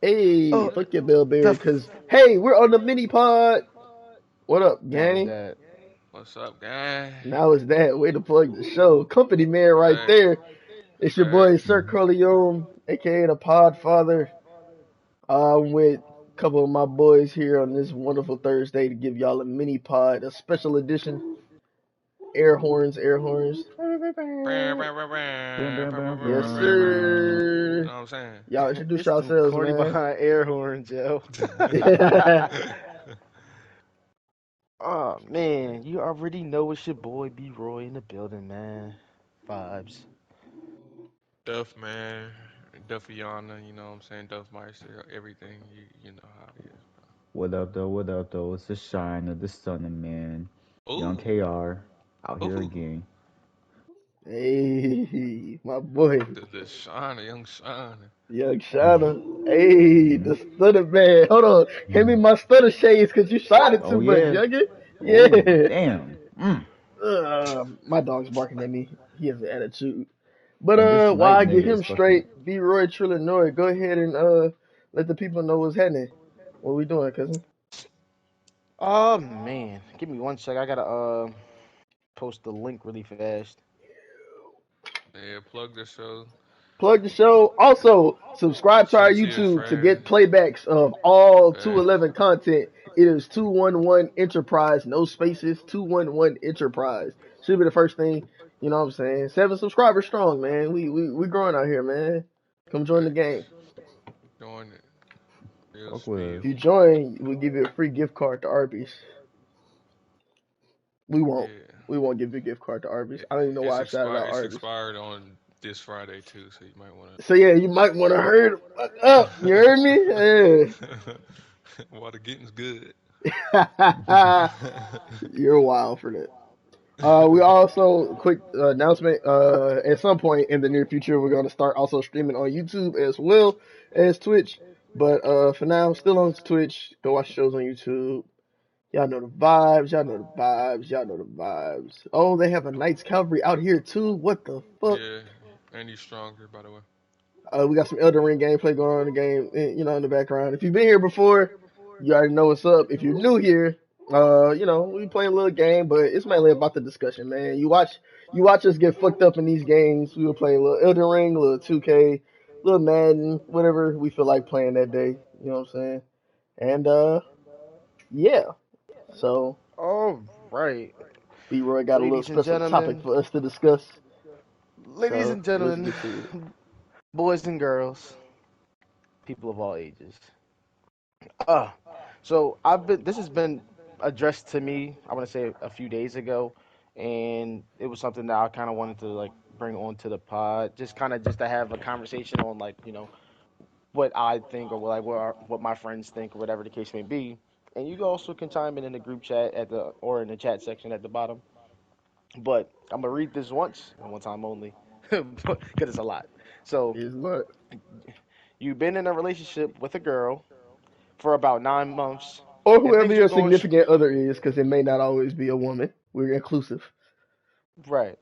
Hey, Oh, fuck your Bill the Bear, cause hey, we're on the mini pod. What up, now is gang? that What's up, guy? Now is that way to plug the show. Company man right Right, there. It's your right. boy Sir Corleone, aka the Pod Father. I'm with a couple of my boys here on this wonderful Thursday to give y'all a mini pod, a special edition. Air horns, air horns. Bam, bam, bam, bam bam, bam bam, bam, bam Yes, bam, bam, bam. bam? You sir. know what I'm saying? Y'all introduce It's them yourselves, corny man. behind air horns, yo. Oh man, you already know it's your boy B Roy in the building, man. Vibes. Duff, man. Duffiana, you know what I'm saying? Duff Meister, everything. You know how it is. What up, though? What up, though? It's the shine of the sun, man. Young Ooh, KR out here ooh. again. Hey, my boy. The Shiner, young Shiner. Young Shadow. Hey, the stutter man. Hold on. Hand me my stutter shades because you shot it Oh too much, yeah. youngin. Oh Yeah. damn. My dog's barking at me. He has an attitude. But And this while night I get nigga him is fucking. straight, B Roy Trillinois, go ahead and let the people know what's happening. What we doing, cousin? Oh man, give me one sec. I gotta post the link really fast. Yeah, plug the show. Plug the show. Also, subscribe to our Send it to your YouTube to get friends. playbacks of all Facts. 211 content. It is 211 Enterprise, no spaces, 211 Enterprise. Should be the first thing, you know what I'm saying? 7 subscribers strong, man. We growing out here, man. Come join the Facts. gang. Join it. Real Fuck with If us. you join, we'll give you a free gift card to Arby's. We won't. Yeah. We won't give you a gift card to Arby's. It, I don't even know why it's I shouted expired. out It's Arby's. expired on this Friday too, so you might want So yeah, you might want to hurry the fuck up. You heard me? to. While the getting's good. Yeah. You're wild for that. We also quick announcement. At some point in the near future, we're going to start also streaming on YouTube as well as Twitch. But for now, still on Twitch. Go watch shows on YouTube. Y'all know the vibes. Y'all know the vibes. Y'all know the vibes. Oh, they have a Knights Cavalry out here too. What the fuck? Yeah, and he's stronger, by the way. We got some Elden Ring gameplay going on in the game, in the background. If you've been here before, you already know what's up. If you're new here, we play a little game, but it's mainly about the discussion, man. You watch us get fucked up in these games. We will play a little Elden Ring, a little 2K, a little Madden, whatever we feel like playing that day. You know what I'm saying? And yeah. So All right, B Roy got a little ladies and special topic gentlemen, for us to discuss. ladies So and let's gentlemen, get to it. boys and girls, people of all ages. Uh, so I've been. This has been addressed to me. I want to say a few days ago, and it was something that I kind of wanted to like bring onto the pod, just kind of just to have a conversation on like what I think or what my friends think or whatever the case may be. And you also can chime in the group chat at the or in the chat section at the bottom. But I'm gonna read this once and one time only, because it's a lot. So Is what you've been in a relationship with a girl for about 9 months, or and whoever things are your going significant other is, because it may not always be a woman. We're inclusive. right.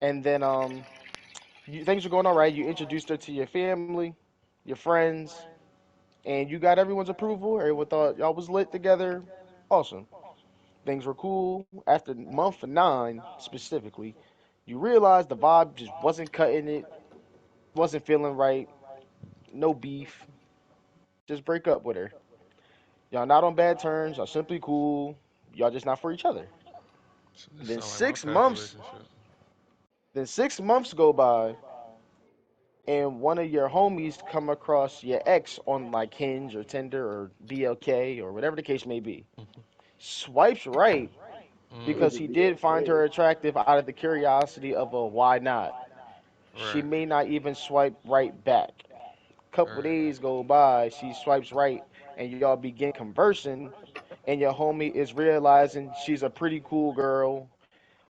And then things are going all right. You introduced her to your family, your friends, and you got everyone's approval. Everyone thought y'all was lit together. Awesome. Things were cool. After month 9 specifically, you realized the vibe just wasn't cutting it, wasn't feeling right. No beef. Just break up with her. Y'all not on bad terms. Y'all simply cool. Y'all just not for each other. So this Then sound like my six past months. relationship. Then 6 months go by, and one of your homies come across your ex on like Hinge or Tinder or BLK or whatever the case may be. Swipes right Mm, because he did find her attractive out of the curiosity of a why not. She right, may not even swipe right back. Couple right, days go by, she swipes right, and y'all begin conversing, and your homie is realizing she's a pretty cool girl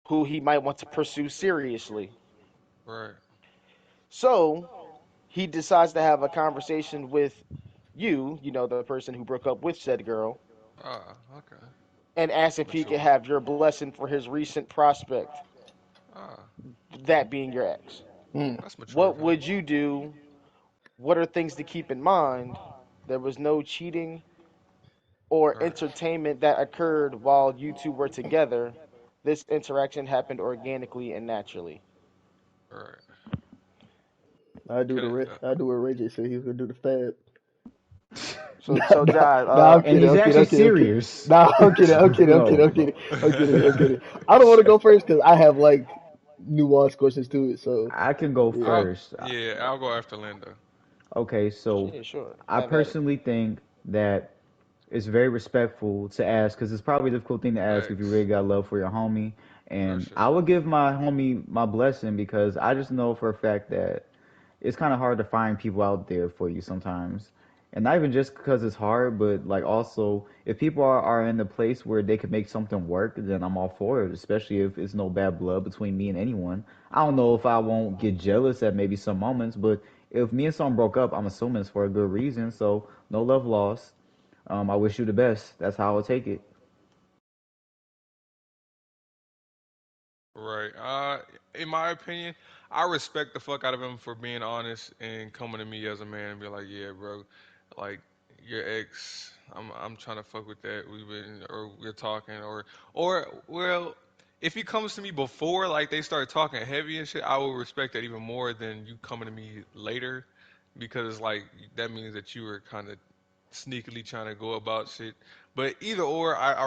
who he might want to pursue seriously. right. So he decides to have a conversation with the person who broke up with said girl, Ah, okay. and asks if he could Mature. have your blessing for his recent prospect, Ah, that being your ex. Hmm. that's mature What of him. would you do what are things to keep in mind? There was no cheating or Right. entertainment that occurred while you two were together. This interaction happened organically and naturally. Right. Okay. I do what Ray J said he was gonna do the fab. So, Nah, so nah, Jai, nah, I'm And kidding, he's I'm kidding, actually I'm kidding, I'm kidding. serious. Nah, I'm kidding, I'm kidding, I'm kidding, No. I'm kidding, I'm kidding, I'm kidding. I don't want to go first because I have like nuanced questions to it. So I can go yeah, I'll, first. yeah, I'll go after Linda. Okay, so yeah, sure, I have at it. personally think that it's very respectful to ask because it's probably a difficult thing to ask if you Facts. really got love for your homie. For And I sure. would give my homie my blessing because I just know for a fact that it's kind of hard to find people out there for you sometimes. And not even just because it's hard, but like also if people are in a place where they could make something work, then I'm all for it, especially if it's no bad blood between me and anyone. I don't know if I won't get jealous at maybe some moments, but if me and someone broke up, I'm assuming it's for a good reason. So no love lost. I wish you the best. That's how I'll take it. Right. In my opinion, I respect the fuck out of him for being honest and coming to me as a man and be like, yeah, bro, like your ex, I'm trying to fuck with that. We've been or we're talking or well, if he comes to me before like they start talking heavy and shit, I will respect that even more than you coming to me later because like that means that you were kind of sneakily trying to go about shit. But either or, I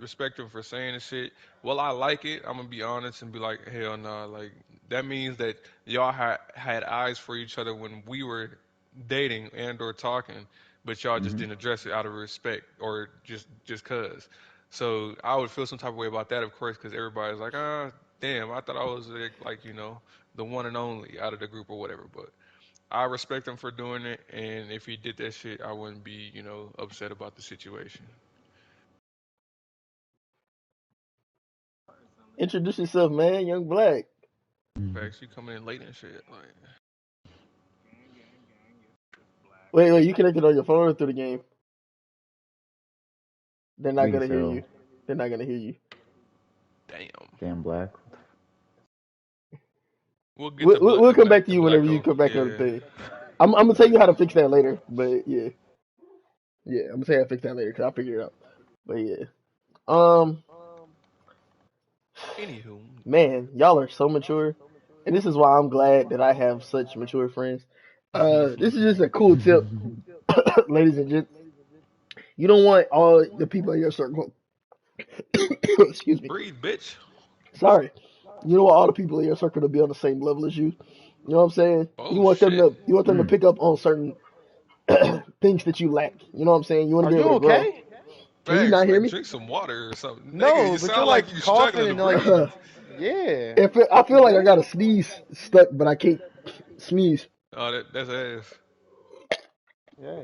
respect him for saying the shit. Well, I like it. I'm gonna be honest and be like, hell no. Like that means that y'all had eyes for each other when we were dating and or talking, but y'all just Hmm. didn't address it out of respect or just cause. So I would feel some type of way about that, of course, because everybody's like, ah, damn, I thought I was like the one and only out of the group or whatever. But I respect him for doing it, and if he did that shit, I wouldn't be, upset about the situation. introduce yourself, man. Young Black. Facts, you coming in late and shit, like Wait, you connected on your phone or through the game? They're not We can gonna hear you. tell. They're not gonna hear you. damn. Damn black. We'll get We'll, the we'll black we'll the come black back to the you whenever black you hoe. come back on the Yeah, thing. I'm gonna tell you how to fix that later, but yeah, I'm gonna tell you how to fix that later because I'll figure it out. But yeah, um, anywho. man, y'all are so mature, and this is why I'm glad that I have such mature friends. This is just a cool tip, ladies and gents. You don't want all the people in your circle. Excuse me. Breathe, bitch. Sorry. You don't want all the people in your circle to be on the same level as you. You know what I'm saying? Oh shit. You want them to Mm. pick up on certain things that you lack. You know what I'm saying? You want to Are be you able to grow. okay? Can you Facts, not hear like me? drink some water or something. Nigga, No, you but you're sound like like you coughing struggling to and like, breathe. yeah. I You feel like I good? got a sneeze stuck, but I can't sneeze. Oh, that's ass. Yeah.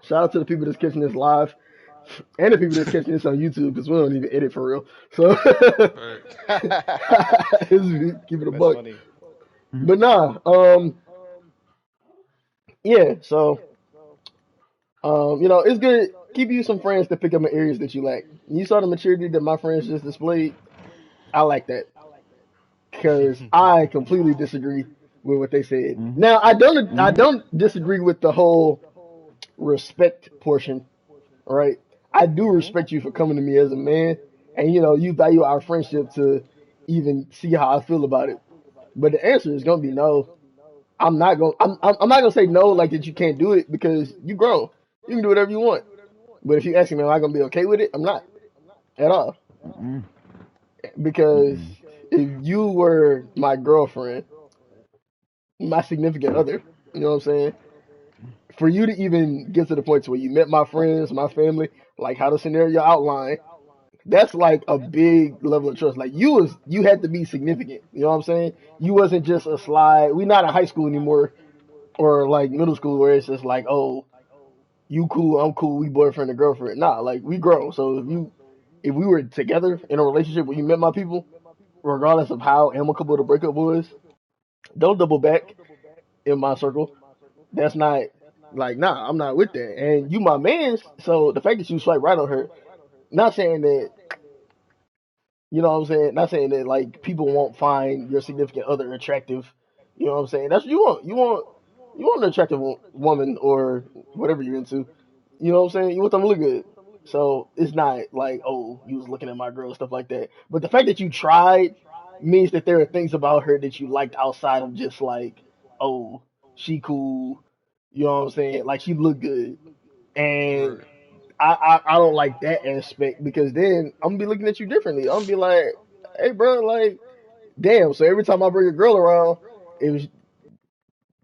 Shout out to the people that's catching this live and the people that's catching this on YouTube because we don't even edit for real. So Facts. keep it a That's buck. funny. Mhm. But nah, yeah. So it's good. Keep you some friends to pick up in areas that you lack. You saw the maturity that my friends just displayed. I like that because I completely disagree with what they said. Mhm. Now I Mhm. don't disagree with the whole respect portion. All right, I do Hmm. respect you for coming to me as a man, and you value our friendship to even see how I feel about it. But the answer is gonna be no. I'm not gonna say no like that you can't do it because you grown. You can do whatever you want. But if you ask me, am I gonna be okay with it? I'm not at all. Mm-mm. Because Mm-mm. if you were my girlfriend, my significant other, you know what I'm saying? For you to even get to the point to where you met my friends, my family, like how the scenario outlined, that's like a big level of trust. Like you had to be significant. You know what I'm saying? You wasn't just a slide. We're not in high school anymore or like middle school where it's just like, oh, you cool, I'm cool, we boyfriend and girlfriend. Nah, like we grow. So if we were together in a relationship where you met my people, regardless of how amicable the breakup was, don't double back in my circle. That's not like nah, I'm not with that. And you my man, so the fact that you swipe right on her, not saying that you know what I'm saying, not saying that like people won't find your significant other attractive. You know what I'm saying? That's what you want. You want an attractive woman or whatever you're into. You know what I'm saying? You want them to look good. So it's not like, oh, you was looking at my girl, stuff like that. But the fact that you tried means that there are things about her that you liked outside of just like, oh, she cool. You know what I'm saying? Like she look good. And Right. I don't like that aspect because then I'm gonna be looking at you differently. I'm gonna be like, hey, bro, like, damn. So every time I bring a girl around, it was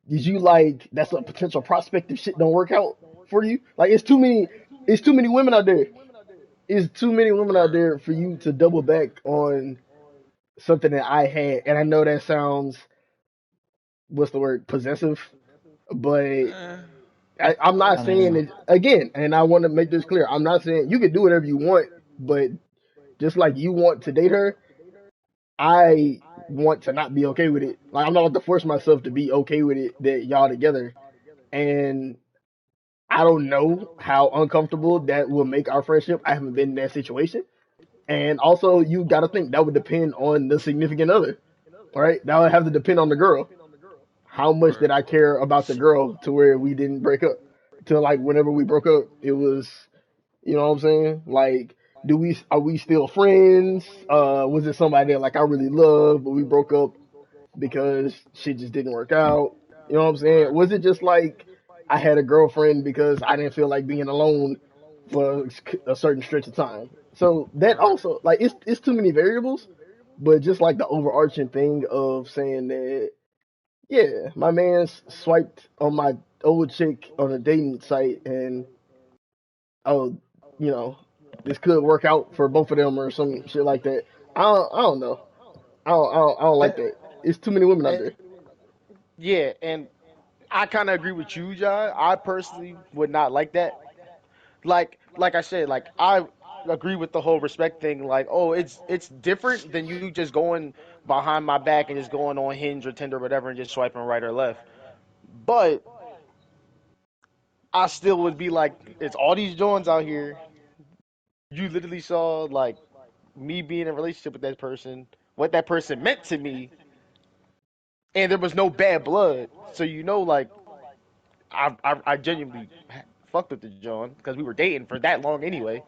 did you like that's a potential prospect if shit don't work out for you? Like it's too many women out there. It's too many women out Right. there for you to double back on something that I had. And I know that sounds what's the word possessive, but Eh, I'm I not don't think saying so. it again. And I want to make this clear. I'm not saying you can do whatever you want, but just like you want to date her, I want to not be okay with it. Like I'm not about to force myself to be okay with it that y'all together. And I don't know how uncomfortable that will make our friendship. I haven't been in that situation. And also, you got to think that would depend on the significant other, right? That would have to depend on the girl. How much Right. did I care about the girl to where we didn't break up? To like whenever we broke up, it was, you know what I'm saying? Like, do we are we still friends? Was it somebody that like I really love, but we broke up because shit just didn't work out. You know what I'm saying? Right. Was it just like I had a girlfriend because I didn't feel like being alone for a certain stretch of time? So that Right. also like it's too many variables, but just like the overarching thing of saying that yeah, my man's swiped on my old chick on a dating site and oh, you know, this could work out for both of them or some shit like that. I don't know. I don't like That, that. It's too many women out and there. yeah, and I kind of agree with you, John. I personally would not like that. Like I said, like I agree with the whole respect thing. Like, oh, it's different than you just going behind my back and just going on Hinge or Tinder or whatever and just swiping right or left. But I still would be like, it's all these Jones out here. You literally saw like me being in a relationship with that person, what that person meant to me, and there was no bad blood. So you know, like I genuinely fucked with the John because we were dating for that long anyway.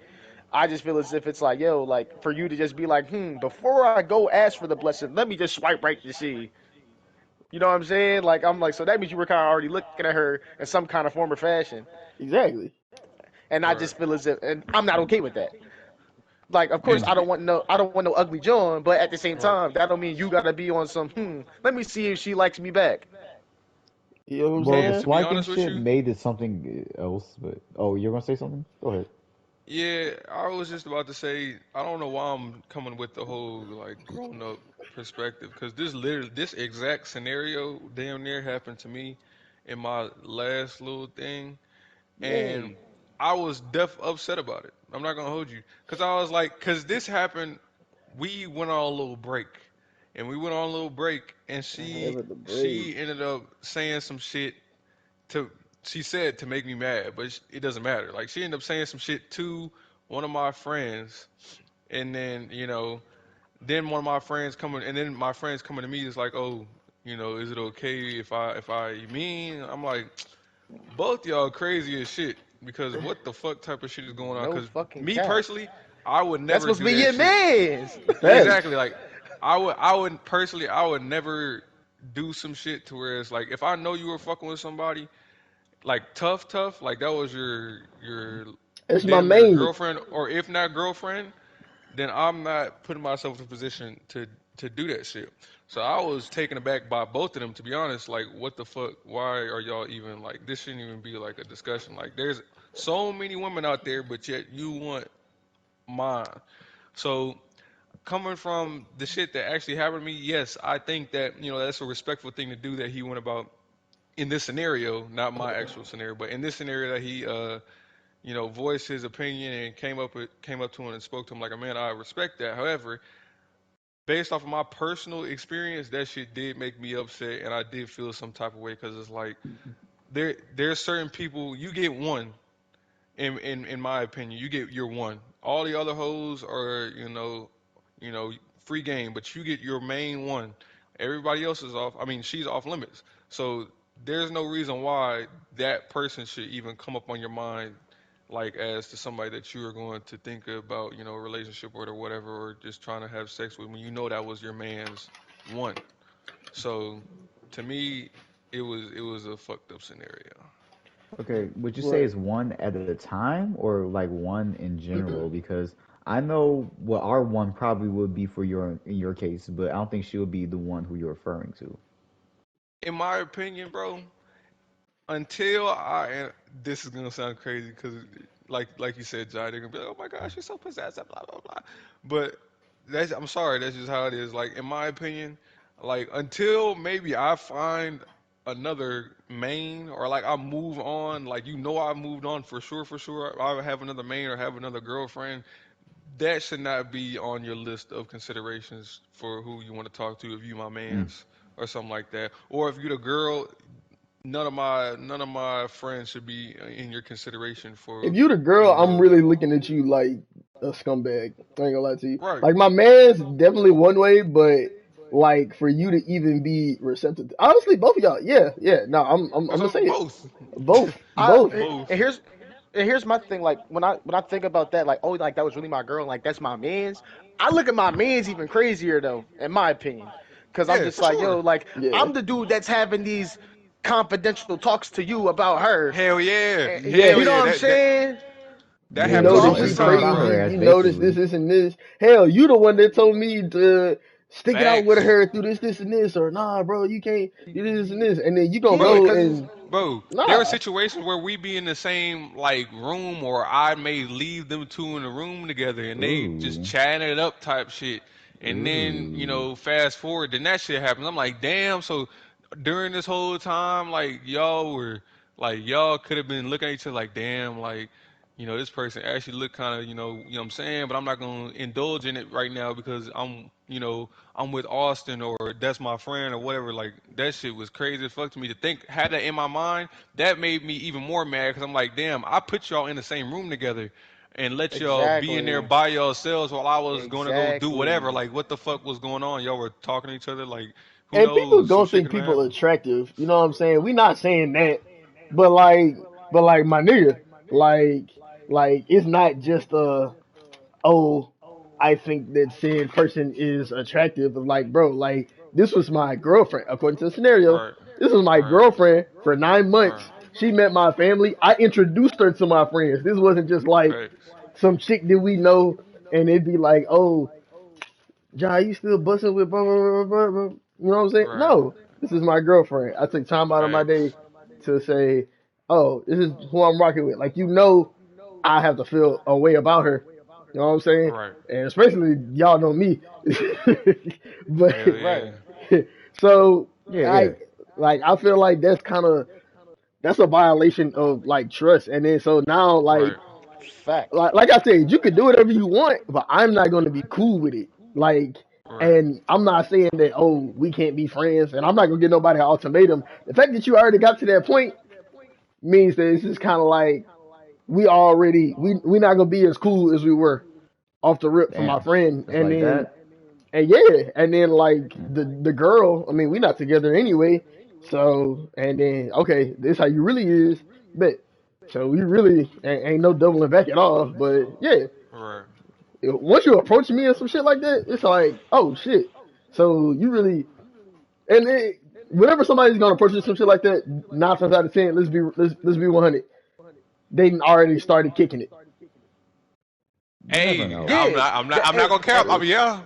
I just feel as if it's like, yo, like for you to just be like, before I go ask for the blessing, let me just swipe right to see. You know what I'm saying? Like I'm like, so that means you were kind of already looking at her in some kind of form or fashion, Exactly. and I Right. just feel as if, and I'm not okay with that. Like, of course, And I don't want no ugly John, but at the same right. time, that don't mean you gotta be on some. Let me see if she likes me back. You know what I'm Well, the And saying? to be swiping honest with shit you, made it something else, but oh, you're gonna say something? Go ahead. yeah, I was just about to say I don't know why I'm coming with the whole like grown up perspective because this exact scenario damn near happened to me in my last little thing, and Yay. I was upset about it. I'm not gonna hold you because I was like, because this happened, we went on a little break, and we went on a little break, and she Whatever the break. she ended up saying some shit to she said to make me mad, but it doesn't matter. Like she ended up saying some shit to one of my friends, and then then one of my friends coming, and then my friends coming to me is like, oh, is it okay if I mean? I'm like, both y'all crazy as shit because what the fuck type of shit is going on? No Because fucking me cap. personally, I would That's never supposed to do be that your shit. man's. Facts. Exactly, like I would personally, I would never do some shit to where it's like if I know you were fucking with somebody like tough, like that was your It's my damn near main. girlfriend, or if not girlfriend, then I'm not putting myself in a position to do that shit. So I was taken aback by both of them, to be honest. Like, what the fuck? Why are y'all even like this? Shouldn't even be like a discussion. Like, there's so many women out there, but yet you want mine. So coming from the shit that actually happened to me, yes, I think that that's a respectful thing to do that he went about in this scenario, not my actual scenario, but in this scenario that he voiced his opinion and came up to him and spoke to him like a man. I respect that. However, based off of my personal experience, that shit did make me upset, and I did feel some type of way because it's like there's certain people you get one. In my opinion, you get your one. All the other hoes are free game, but you get your main one. Everybody else is off. I mean, she's off limits. So there's no reason why that person should even come up on your mind, like as to somebody that you are going to think about, a relationship with or whatever, or just trying to have sex with when you know that was your man's one. So to me, it was a fucked up scenario. Okay, would you say Right. it's one at a time or like one in general? Because I know what our one probably would be for your in your case, but I don't think she would be the one who you're referring to. In my opinion, bro, until and this is gonna sound crazy because like you said, Jai, they're gonna be like, oh my gosh, you're so possessive, blah blah blah. But I'm sorry, that's just how it is. Like in my opinion, like until maybe I find another main or like I move on, like I moved on for sure. I have another main or have another girlfriend. That should not be on your list of considerations for who you want to talk to if you my Mm. man's or something like that. Or if you're the girl, none of my friends should be in your consideration If for you the girl, you I'm know really looking at you like a scumbag. I ain't gonna lie to you. right. Like my man's definitely one way, but like for you to even be receptive, honestly, both of y'all, yeah, yeah. No, I'm That's gonna what say it. both. Both. Both. And here's my thing. Like when I think about that, like oh, like that was really my girl, and like that's my man's. I look at my man's even crazier though, in my opinion, because I'm Yeah, just for like yo, sure. like Yeah, I'm the dude that's having these confidential talks to you about her. Hell yeah. You Hell know yes. yeah. what I'm That saying? that You Yeah, happens you So know all I'm notice the she just everything like, time, about bro. her crazy. ass You notice basically. this. Hell, you the one that told me to stick it out with Facts. her through this, or nah, bro, you can't do this and this, and then you gonna yeah, Bro, go because and there are nah. situations where we be in the same like room, or I may leave them two in the room together, and they just Ooh, chatting it up type shit. And then ooh, fast forward, then that shit happens. I'm like, damn. So during this whole time, like y'all could have been looking at each other like, damn, like. This person actually look kind of, what I'm saying, but I'm not gonna indulge in it right now because I'm with Austin or that's my friend or whatever. Like that shit was crazy as fuck to me to think. Had that in my mind, that made me even more mad because I'm like, damn, I put y'all in the same room together and let y'all be in there exactly, by yourselves while I was gonna go do whatever. exactly, Like what the fuck was going on? Y'all were talking to each other. Like who And people knows? Some gonna shit think could have people happened. attractive. You know what I'm saying? We not saying that, but like my nigga, like, like it's not just oh, I think that said person is attractive. Like, bro, like this was my girlfriend. According to the scenario, Right. this was my Right. girlfriend for nine Right. months. She met my family. I introduced her to my friends. This wasn't just like Facts. some chick that we know, and it'd be like, oh, John, you still busting with blah, blah, blah, blah, blah. You know what I'm saying? Right. No, this is my girlfriend. I took time out of my Facts. day to say, oh, this is who I'm rocking with. Like, you know, I have to feel a way about her. You know what I'm saying? Right. And especially y'all know me. But Hell right. yeah. so yeah, yeah. like I feel like that's a violation of like trust. And then so now Right. Facts. like I said, you can do whatever you want, but I'm not gonna be cool with it. Like, Right. and I'm not saying that oh we can't be friends, and I'm not gonna give nobody an ultimatum. The fact that you already got to that point means that it's just kind of like we not gonna be as cool as we were off the rip from my Damn, friend, it's like that. and yeah, and then like the girl, I mean we not together anyway, so and then okay, this how you really is, but so we really ain't no doubling back at all, but yeah, Right. once you approach me and some shit like that, it's like, oh shit. So you really whenever somebody's gonna approach you with some shit like that, 9 times out of 10, let's be 100. They already started kicking it. You never Hey, know. I'm Yeah. not. I'm not. That, I'm not gonna cap. I Uh, mean, yeah.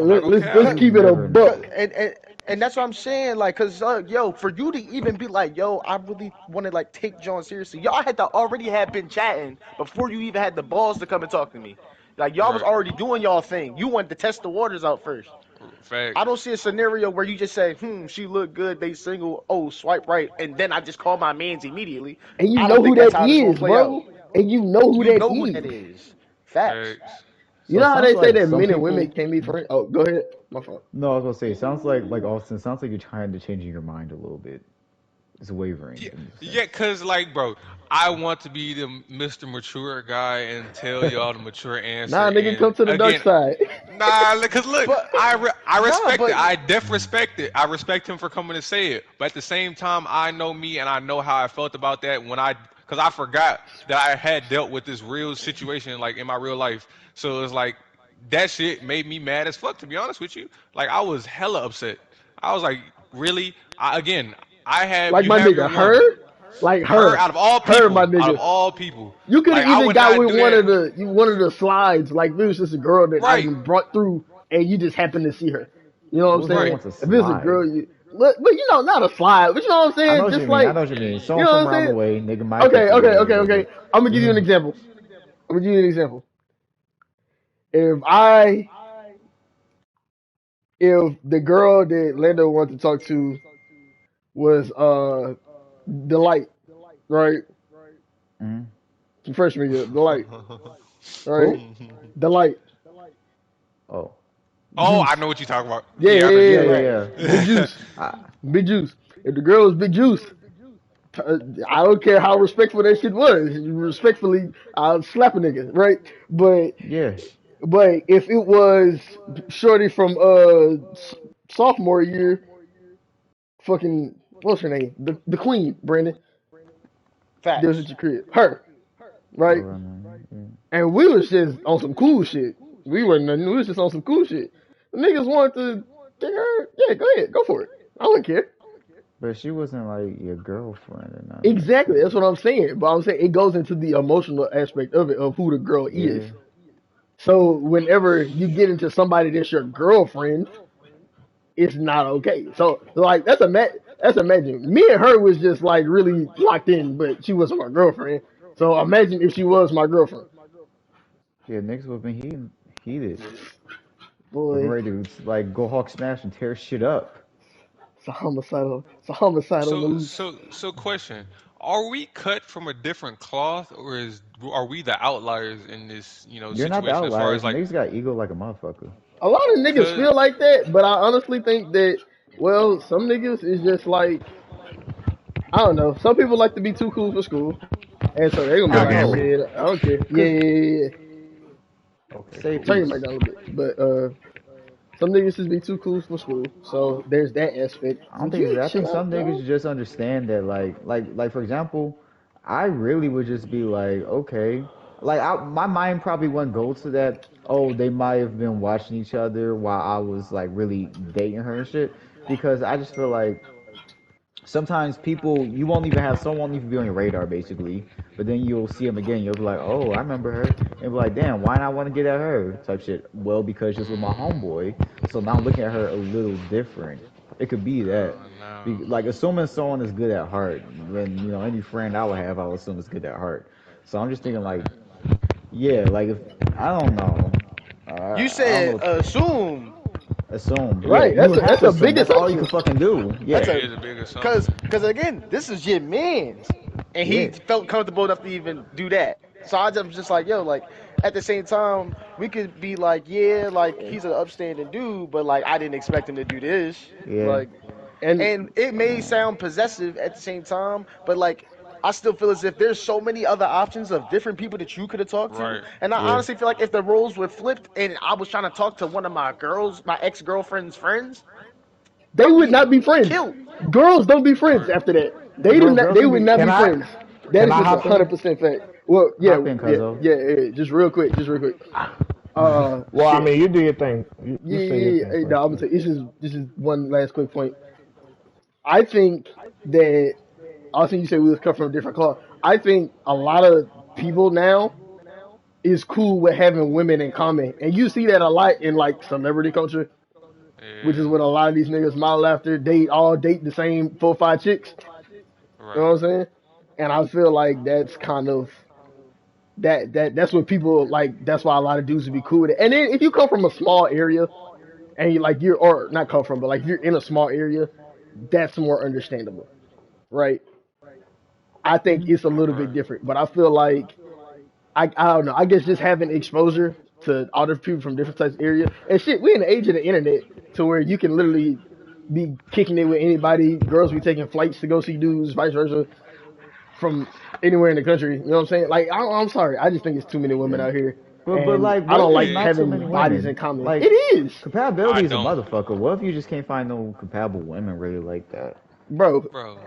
I'm not Let, gonna let's cap. You keep it a never know. buck. and, and and that's what I'm saying, like, cause yo, for you to even be like, yo, I really want to like take John seriously. Y'all had to already have been chatting before you even had the balls to come and talk to me. Like y'all was Right. already doing y'all thing. You wanted to test the waters out first. I don't Facts. see a scenario where you just say, she look good, they single, oh, swipe right, and then I just call my mans immediately. And you I know don't who think that's that how this gonna is, play out. bro. And you know who You that know who that is. is. Facts. Facts. You So know it how sounds they say like that some men and women people. can't be friends? Oh, go ahead. My fault. No, I was gonna say, it sounds like Austin. Sounds like you're trying to changing your mind a little bit. It's wavering Yeah. in a Yeah. sense. Cause like, bro. I want to be the Mr. Mature guy and tell y'all the mature answer. Nah, nigga, And come to the dark again, side. nah, because look, But I nah, respect it. but I def respect it. I respect him for coming to say it. But at the same time, I know me and I know how I felt about that when because I forgot that I had dealt with this real situation like in my real life. So it's like that shit made me mad as fuck. To be honest with you, like I was hella upset. I was like, really? Again, I have Like you my have your nigga, one. like Her her, out of all her, my people, out of nigga. all people, You could like have I even would got not with do that. one of the slides, like if it was just a girl that I Right, done brought through, and you just happen to see her. You know what I'm Who the hell saying? right. wants a If it's a girl, slide? you but you know, not a slide, but you know what I'm I know saying? what Just you mean. I like, know what you mean. you Someone know from what I'm around the saying? way, nigga might Okay, think you okay, whatever, okay, but okay. I'm gonna give you an example. I'm gonna give you an example. If I if the girl that Lando wanted to talk to was Delight, right? mm, From freshman year, Delight, right? who? Delight, Oh, Oh, I Juice. know what you're talking about. Yeah, Yeah, yeah, I know what you're yeah, yeah, talking yeah. yeah, right. yeah. Big Juice, I, Big Juice. If the girl was Big Juice, uh, I don't care how respectful that shit was. Respectfully, I'll slap a nigga, right? But yeah. if it was Shorty from sophomore year, fucking what's her name? The Queen, Brandon. Deals Facts. at your crib. Her, Oh, right? right, man. Yeah. And we was just on some cool shit. We were nothing. We was just on some cool shit. The niggas wanted to take her. Yeah, go ahead, go for it. I don't care. But she wasn't like your girlfriend or nothing like Exactly. That's that. what I'm saying. But I'm saying it goes into the emotional aspect of it, of who the girl is. Yeah. So whenever you get into somebody that's your girlfriend, it's not okay. So like that's imagine me and her was just like really locked in, but she wasn't my girlfriend. So imagine if she was my girlfriend. Yeah, niggas would have been heated. Would have been Boy, ready to like go Hawk smash and tear shit up. it's a homicide on the So, loose. so, so, question: Are we cut from a different cloth, or are we the outliers in this, You're not the situation? As far outliers. as like, Niggas got ego like a motherfucker. A lot of niggas cause feel like that, but I honestly think that well, some niggas is just like I don't know. Some people like to be too cool for school, and so they're gonna be Y'all like, can I hear don't me? care, I don't care. Yeah, Cause yeah, yeah, yeah. Okay, say cool. Turn your mic peace. down a little bit, but some niggas just be too cool for school, so there's that aspect. I don't Would think it's you that. I chill think out, some dog? niggas just understand that, like for example, I really would just be like, okay, my mind probably wouldn't go to that. Oh, they might have been watching each other while I was like really dating her and shit, because I just feel like sometimes people you won't even have someone won't even be on your radar basically, but then you'll see them again. You'll be like, oh, I remember her, and be like, damn, why not want to get at her? Type shit. Well, because this was my homeboy, so now I'm looking at her a little different. It could be that. no. Like assuming someone is good at heart, when any friend I would have, I would assume is good at heart. So I'm just thinking like, yeah, like if I don't know, You I don't said know. assume. Assume, yeah, Right. you have That's to a assume. big That's all you can assumption. fucking do. That's Yeah, It a is a big cause assumption. cause again, this is your man's, and he yeah. felt comfortable enough to even do that. So I just was just like, yo, like at the same time, we could be like, yeah, like he's an upstanding dude, but like I didn't expect him to do this, Yeah. like, And and it may sound possessive at the same time, but like. I still feel as if there's so many other options of different people that you could have talked to, Right. and I Yeah. honestly feel like if the roles were flipped and I was trying to talk to one of my ex girlfriend's friends, they that would would get not be friends. killed. Girls don't be friends Right. after that. They do Well, not. girls They can would be. not be friends. That Can is I just a hop in? hundred percent fact. Well, yeah, Hop in, yeah, cuzzo. yeah, yeah. Just real quick. Just real quick. Well, I Shit. mean, you do your thing. You Yeah, say your yeah, yeah. thing Hey, no, first. I'm gonna say this is one last quick point. I think that I think you said we was cut from a different cloth. I think a lot of people now is cool with having women in common, and you see that a lot in like celebrity culture, which is Yeah. what a lot of these niggas model after. They all date the same 4 5 chicks. You know Right. what I'm saying? And I feel like that's kind of that's what people like. That's why a lot of dudes would be cool with it. And then if you come from a small area and you like you're or not come from, but like you're in a small area, that's more understandable, right? I think it's a little bit Right. different, but I feel like I don't know. I guess just having exposure to other people from different types of area and shit. We in the age of the internet to where you can literally be kicking it with anybody. Girls be taking flights to go see dudes, vice versa. from anywhere in the country. You know what I'm saying? Like I'm sorry, I just think it's too many women Yeah. out here, But and like, I what if don't there's like Yeah, not so many having bodies in women? common. It Like, is, I compatibility is a don't, motherfucker. What if you just can't find no compatible women really like that? bro. bro.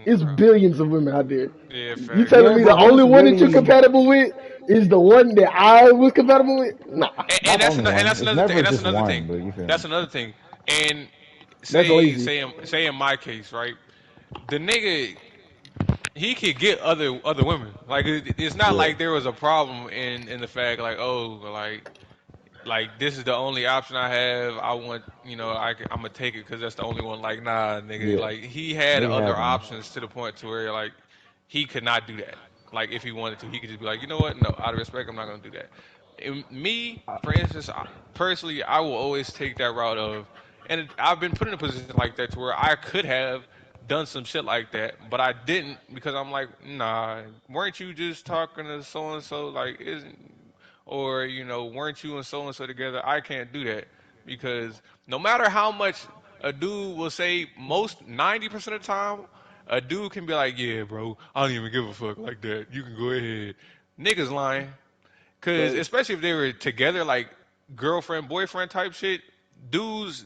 It's Bro. billions of women out there. Yeah, You facts. telling Yeah, me the but only who's one that you're really compatible with is the one that I was compatible with? Nah, And Not the that's only another, and one. that's It's another thing. never And that's just another thing. one, but you feel me? That's another thing. And that's lazy. say in my case, right? The nigga he could get other women. Like it's not Yeah. like there was a problem in the fact like oh like this is the only option I have. I want I'm gonna take it because that's the only one. Like nah, nigga. Yeah. Like he had Nigga other have them. options to the point to where like he could not do that. Like if he wanted to, he could just be like, you know what? No, out of respect, I'm not gonna do that. Me, for instance, personally, I will always take that route of, and I've been put in a position like that to where I could have done some shit like that, but I didn't because I'm like, nah, weren't you just talking to so and so? Like, isn't or weren't you and so together? I can't do that because no matter how much a dude will say, most 90% of the time, a dude can be like, yeah, bro, I don't even give a fuck like that. You can go ahead. Niggas lying. Cause But especially if they were together, like girlfriend, boyfriend type shit, dudes,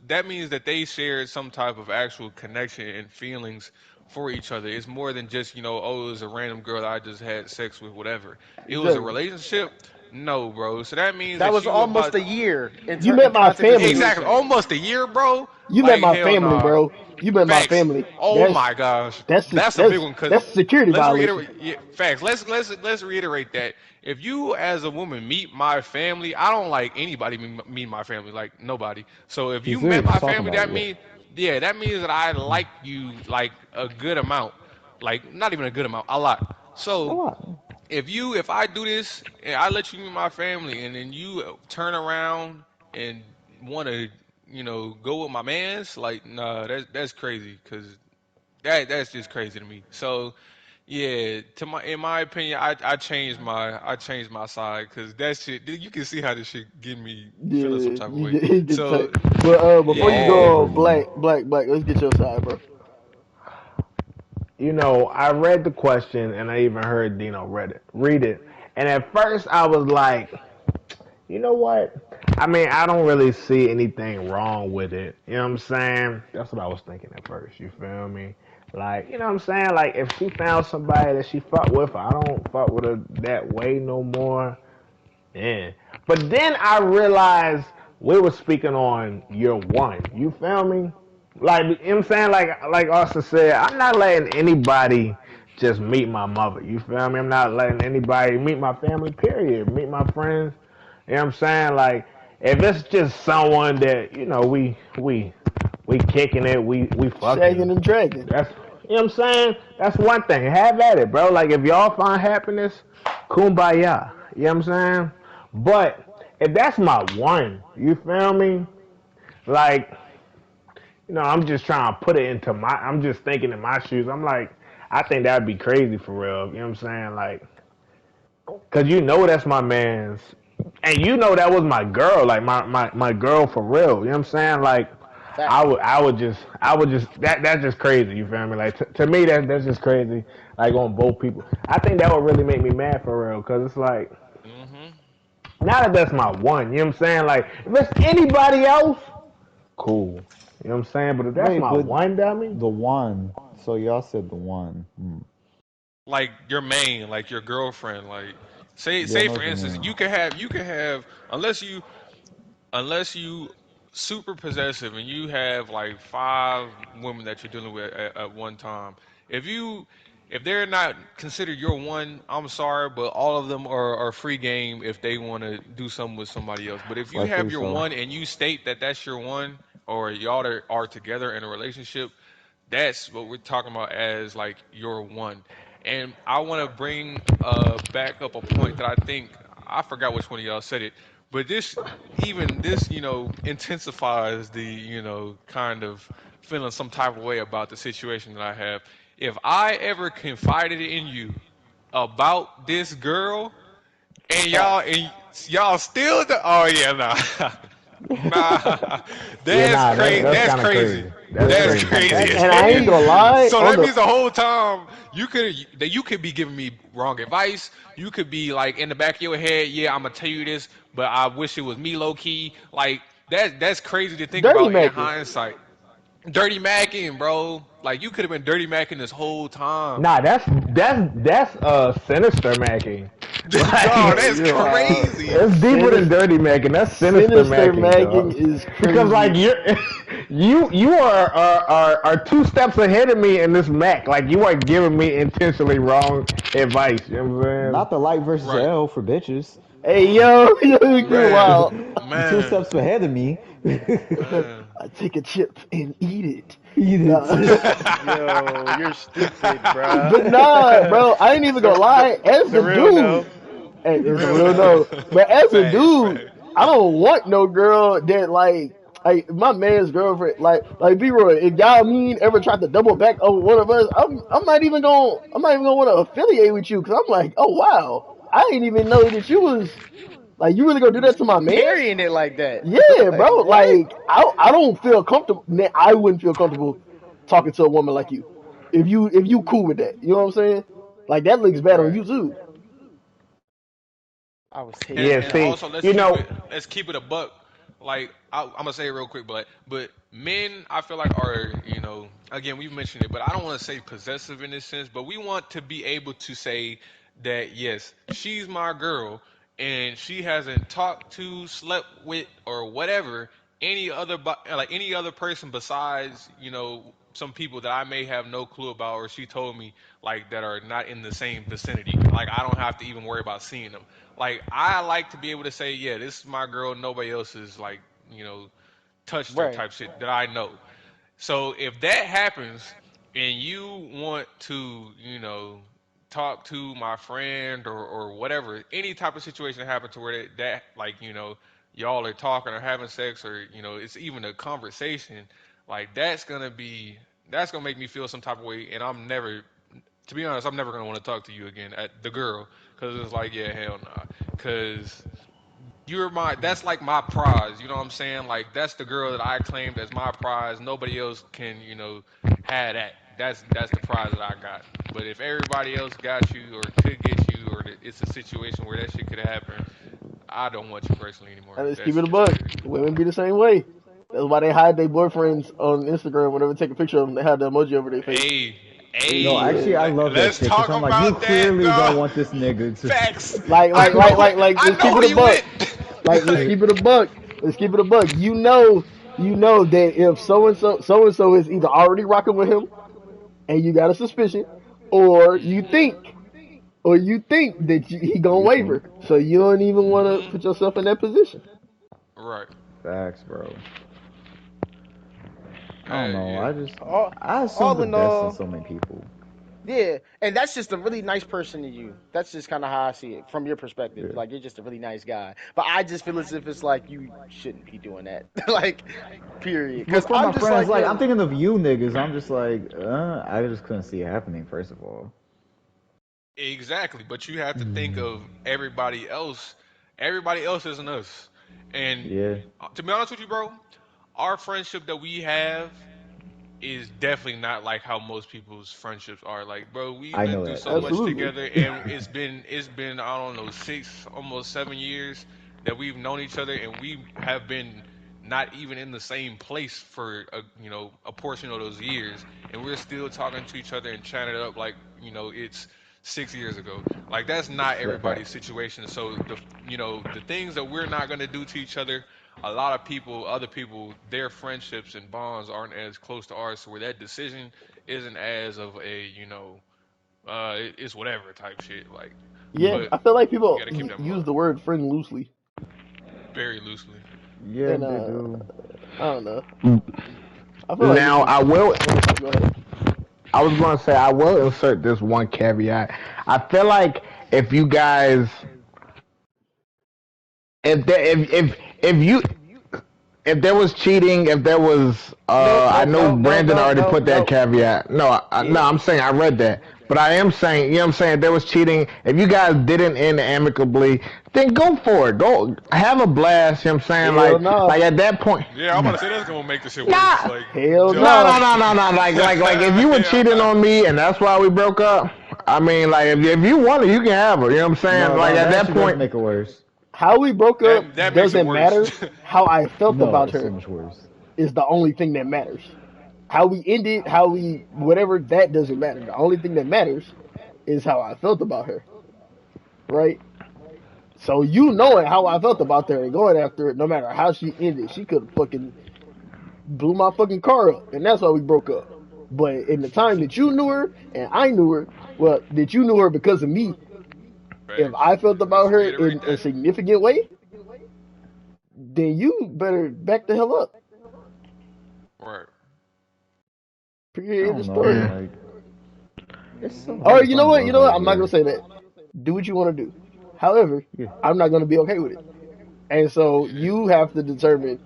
that means that they shared some type of actual connection and feelings for each other. It's more than just, oh, it was a random girl that I just had sex with, whatever. It was a exactly, relationship. No, bro. So that means That that was you almost about a year you in met my context of family. exactly situation. almost a year, bro. You met Like my hell family, nah. bro. You met my Facts. family. Oh my gosh, that's a big one. Cause That's a security let's violation. reiterate. Yeah, facts. Let's reiterate that. If you as a woman meet my family, I don't like anybody meet my family. Like nobody. So if he's you met serious. He's my talking family, about that it. means yeah, that means that I like you like a good amount. Like not even a good amount, a lot. Yeah, a So lot. if I do this and I let you meet my family and then you turn around and want to go with my man's like nah that's crazy because that's just crazy to me. So yeah, in my opinion, I changed my side because that shit. You can see how this shit get me feeling some Yeah, type of you way. get he get tight. So But before you Oh, yeah, go, overly. black, let's get your side, bro. I read the question and I even heard Dino read it. And at first I was like, you know what? I mean, I don't really see anything wrong with it. You know what I'm saying? That's what I was thinking at first. You feel me? Like, you know what I'm saying? Like, if she found somebody that she fuck with, I don't fuck with her that way no more. Yeah. But then I realized we were speaking on year one. You feel me? Like, you know what I'm saying? Like Austin said, I'm not letting anybody just meet my mother. You feel me? I'm not letting anybody meet my family, period. Meet my friends. You know what I'm saying? Like, if it's just someone that, we kicking it, we fucking. Shagging and dragging. That's you know what I'm saying? That's one thing. Have at it, bro. Like if y'all find happiness, kumbaya. You know what I'm saying? But if that's my one, you feel me? Like, I'm just trying to put it into I'm just thinking in my shoes. I'm like, I think that'd be crazy for real. You know what I'm saying? Like, cause that's my man's, and that was my girl, like my girl for real. You know what I'm saying? Like, Facts. I would just that's just crazy. You feel me? Like to me that's just crazy. Like on both people, I think that would really make me mad for real. Cause it's like hmm now that that's my one. You know what I'm saying? Like if it's anybody else, cool. You know what I'm saying? But if that's Wait, my but one, dummy, the one. So y'all said the one. Hmm. like your main, like your girlfriend, like Yeah, I say know for what you instance, mean. you can have unless you super possessive and you have like five women that you're dealing with at one time. If you if they're not considered your one, I'm sorry, but all of them are free game if they want to do something with somebody else. But if you have Rightfully your so. one and you state that that's your one, or y'all are together in a relationship, that's what we're talking about as like your one. And I want to bring back up a point that I think I forgot which one of y'all said it, but this intensifies the kind of feeling some type of way about the situation that I have. If I ever confided in you about this girl and Facts. y'all still oh yeah nah. Nah, Yeah, that's nah, crazy. that's That's kind of crazy. crazy. That's That's That's crazy. crazy as And I ain't heck. gonna crazy. lie, So on that the means the whole time you could be giving me wrong advice. You could be like in the back of your head, yeah, I'm gonna tell you this, but I wish it was me low key. Like that's crazy to think dirty about in macking. hindsight. Dirty macking, bro. Like you could have been dirty macking this whole time. Nah, that's sinister macking. Dog, Like that's You crazy. it's deeper than dirty macking. That's sinister sinister macking, macking dog. is Because like crazy. you are 2 steps ahead of me in this mac. Like you are giving me intentionally wrong advice. You know what I'm Not saying? the light versus Right, L for bitches. Hey yo, you man, wild. You two man, steps ahead of me. man. I take a chip and eat it. Eat Nah. it. Yo, you're stupid, But nah, bruh. bro, I ain't even gonna lie. As The a real dude, no. hey, The the real real no. no. But as a Facts, dude, facts. I don't want no girl that like my man's girlfriend. Like be real. If y'all mean ever tried to double back over one of us, I'm not even gonna want to affiliate with you because I'm like, oh wow, I didn't even know that you was like you really gonna do You that was to my man's. carrying it like that. Yeah, bro. Like what? Like I don't feel comfortable. Man, I wouldn't feel comfortable talking to a woman like you. If you cool with that, you know what I'm saying? Like that looks bad on Right. you too. I was and Yeah. taking and See, that. also you know, let's keep it a buck. Like I'm gonna say it real quick, but men I feel like are again we've mentioned it, but I don't want to say possessive in this sense, but we want to be able to say that yes, she's my girl, and she hasn't talked to, slept with, or whatever like any other person besides some people that I may have no clue about, or she told me like that are not in the same vicinity. Like I don't have to even worry about seeing them. Like I like to be able to say, yeah, this is my girl. Nobody else is like touched her Right. type shit that I know. So if that happens and you want to, talk to my friend or whatever, any type of situation that happens to where that like, y'all are talking or having sex or, it's even a conversation, like that's gonna make me feel some type of way and to be honest, I'm never gonna want to talk to you again at the girl because it's like, yeah, hell nah, because that's like my prize. You know what I'm saying? Like that's the girl that I claimed as my prize. Nobody else can, have that. That's the prize that I got. But if everybody else got you or could get you, or it's a situation where that shit could happen, I don't want you personally anymore. And let's keep That's it a just buck. crazy. Women be the same way. That's why they hide their boyfriends on Instagram. Whenever they take a picture of them, they have the emoji over their face. Hey, No, hey, actually, Yeah. I love that let's shit because talk I'm like, you about that, clearly don't dog. want this nigga to. Facts. Like, I like, like, know it. like, like. I Let's keep know it a he buck. went. Like, let's Like, keep it a buck. Let's keep it a buck. You know that if so and so is either already rocking with him and you got a suspicion, or you mm-hmm, think, that he gonna You think? waver. So you don't even want to mm-hmm, put yourself in that position. right. Facts, bro. I don't know. Yeah. I assume All the in best in all, so many people. yeah, and that's just a really nice person to you. That's just kind of how I see it from your perspective. Yeah. Like you're just a really nice guy, but I just feel as if it's like you shouldn't be doing that. Like, period. But Because for I'm my just friends, like, like I'm yo, thinking of you niggas. I'm just like, I just couldn't see it happening. First of all. Exactly, but you have to think of everybody else. Everybody else isn't us. And Yeah, to be honest with you, bro, our friendship that we have is definitely not like how most people's friendships are. Like, bro, we've I been know through that. so Yeah. much Absolutely. together, and it's been I don't know 6, almost 7 years that we've known each other, and we have been not even in the same place for a portion of those years, and we're still talking to each other and chatting it up like it's 6 years ago. Like that's not everybody's Facts. situation. So the things that we're not gonna do to each other, a lot of people, other people, their friendships and bonds aren't as close to ours, so where that decision isn't as of a, it's whatever type shit. Like, Yeah, but I feel like you people got to keep that in use mind the word friend loosely, very loosely. Yeah, and they do. I don't know. I feel like it's now just. I will. Oh, go ahead. I was going to say I will insert this one caveat. I feel like if you guys, if there, if you, if there was cheating, if there was, nope, I nope, know no, no, Brandon no, already no, put that no. caveat. No, no, Yeah, I'm saying I read that. But I am saying, you know what I'm saying, if there was cheating, if you guys didn't end amicably, then go for it. Go have a blast, you know what I'm saying? Hell no. Like at that point. Yeah, I'm about to say that's gonna make the shit worse. Nah. Like, Hell No, just no, no. no, no, no. Like, if you were yeah, cheating on me and that's why we broke up, I mean, like, if you want it, you can have her. You know what I'm saying? No, Like, that at that that actually does point, make it worse. How we broke up that makes it doesn't worse. matter. How I felt No, about it's so her much worse. is the only thing that matters. How we ended, how we whatever, that doesn't matter. The only thing that matters is how I felt about her, right? So you knowing how I felt about her and going after it, no matter how she ended, she could have fucking blew my fucking car up, and that's why we broke up. But in the time that you knew her and I knew her, well, that you knew her because of me, if Facts. I felt about Let's her reiterate in a that. significant way, then you better back the hell up. Right. I Period. End of don't know. story. yeah. Like it's so Or hard to you know find what? love I'm out not gonna here. say that. Do what you want to do. However, Yeah. I'm not gonna be okay with it. And so Yeah. you have to determine,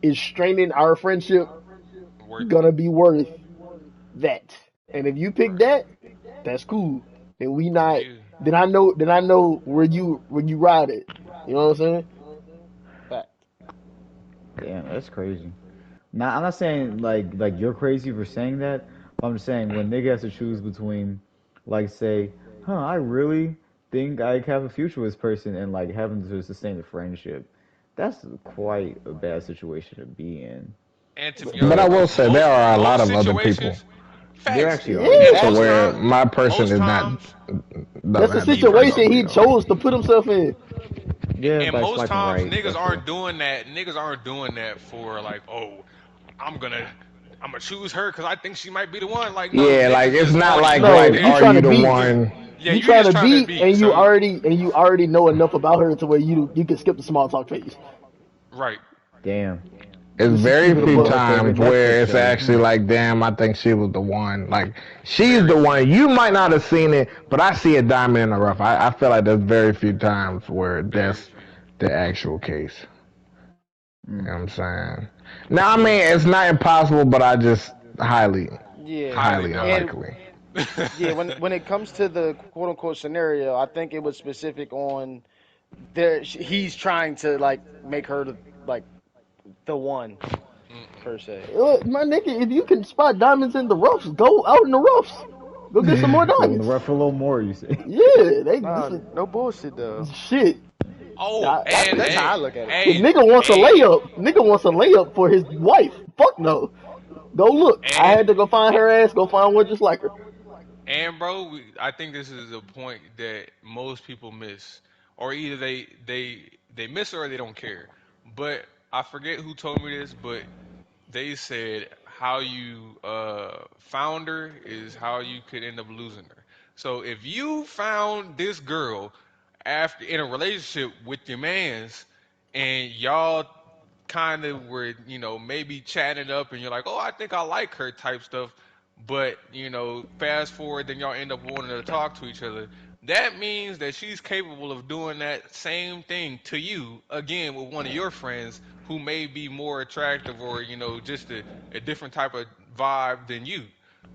is straining our friendship Worth it. gonna be worth that? And if you pick Right. that, that's cool. Then we I'm not. here. Then I know where you ride it. You know what I'm saying? Fact. Damn, that's crazy. Now, I'm not saying like you're crazy for saying that, but I'm just saying when nigga has to choose between, like, say, huh, I really think I have a future with this person, and like having to sustain the friendship, that's quite a bad situation to be in. And to be But I honest, Right. bro, will say there are a lot most of other people situations, There facts, actually are, and Yeah. to most where time, my person most is not times, That's doesn't the have to me be broke up situation personally, for, he you know. chose to put himself in. Yeah, and by most swiping times right, niggas that's true. aren't doing that. Niggas aren't doing that for like, oh, I'm gonna, I'm gonna choose her because I think she might be the one. Like, no, Yeah, like niggas it's just not want to like use No, you are that. trying you to the beat. one? Yeah, You you trying just to trying to beat, beat. and you So, already know enough about her to where you can skip the small talk phase. right, Damn, It's Just to keep very it a you few know buck. what? The times where Netflix it's show. actually Hmm. like, damn, I think she was the one. Like she's very the few. one. You might not have seen it, but I see a diamond in the rough. I feel like there's very few times where Very that's few. the actual case. You know Mm. what I'm saying? Now, I Yeah. mean, it's not impossible, but I just Yeah, Highly highly doubt it. and unlikely. yeah, when it comes to the quote unquote scenario, I think it was specific on he's trying to like make her like the one per Mm-mm. se. Look, my nigga, if you can spot diamonds in the roughs, go out in the roughs. Go get some more Go in the diamonds. rough a little more, you say? Yeah, they this Nah, is no bullshit though. shit. Oh, I, That's and that's Cause how I look at it. nigga wants a hey, layup. Nigga wants a layup for his wife. Fuck no. Go look. I and had to go find her ass. Go find one just like her. And bro, I think this is a point that most people miss, or either they miss or they don't care. But I forget who told me this, but they said how you found her is how you could end up losing her. So if you found this girl after in a relationship with your man's, and y'all kind of were, maybe chatting up and you're like, oh, I think I like her type stuff. But, fast forward, then y'all end up wanting to talk to each other. That means that she's capable of doing that same thing to you again with one of your friends who may be more attractive or, just a different type of vibe than you.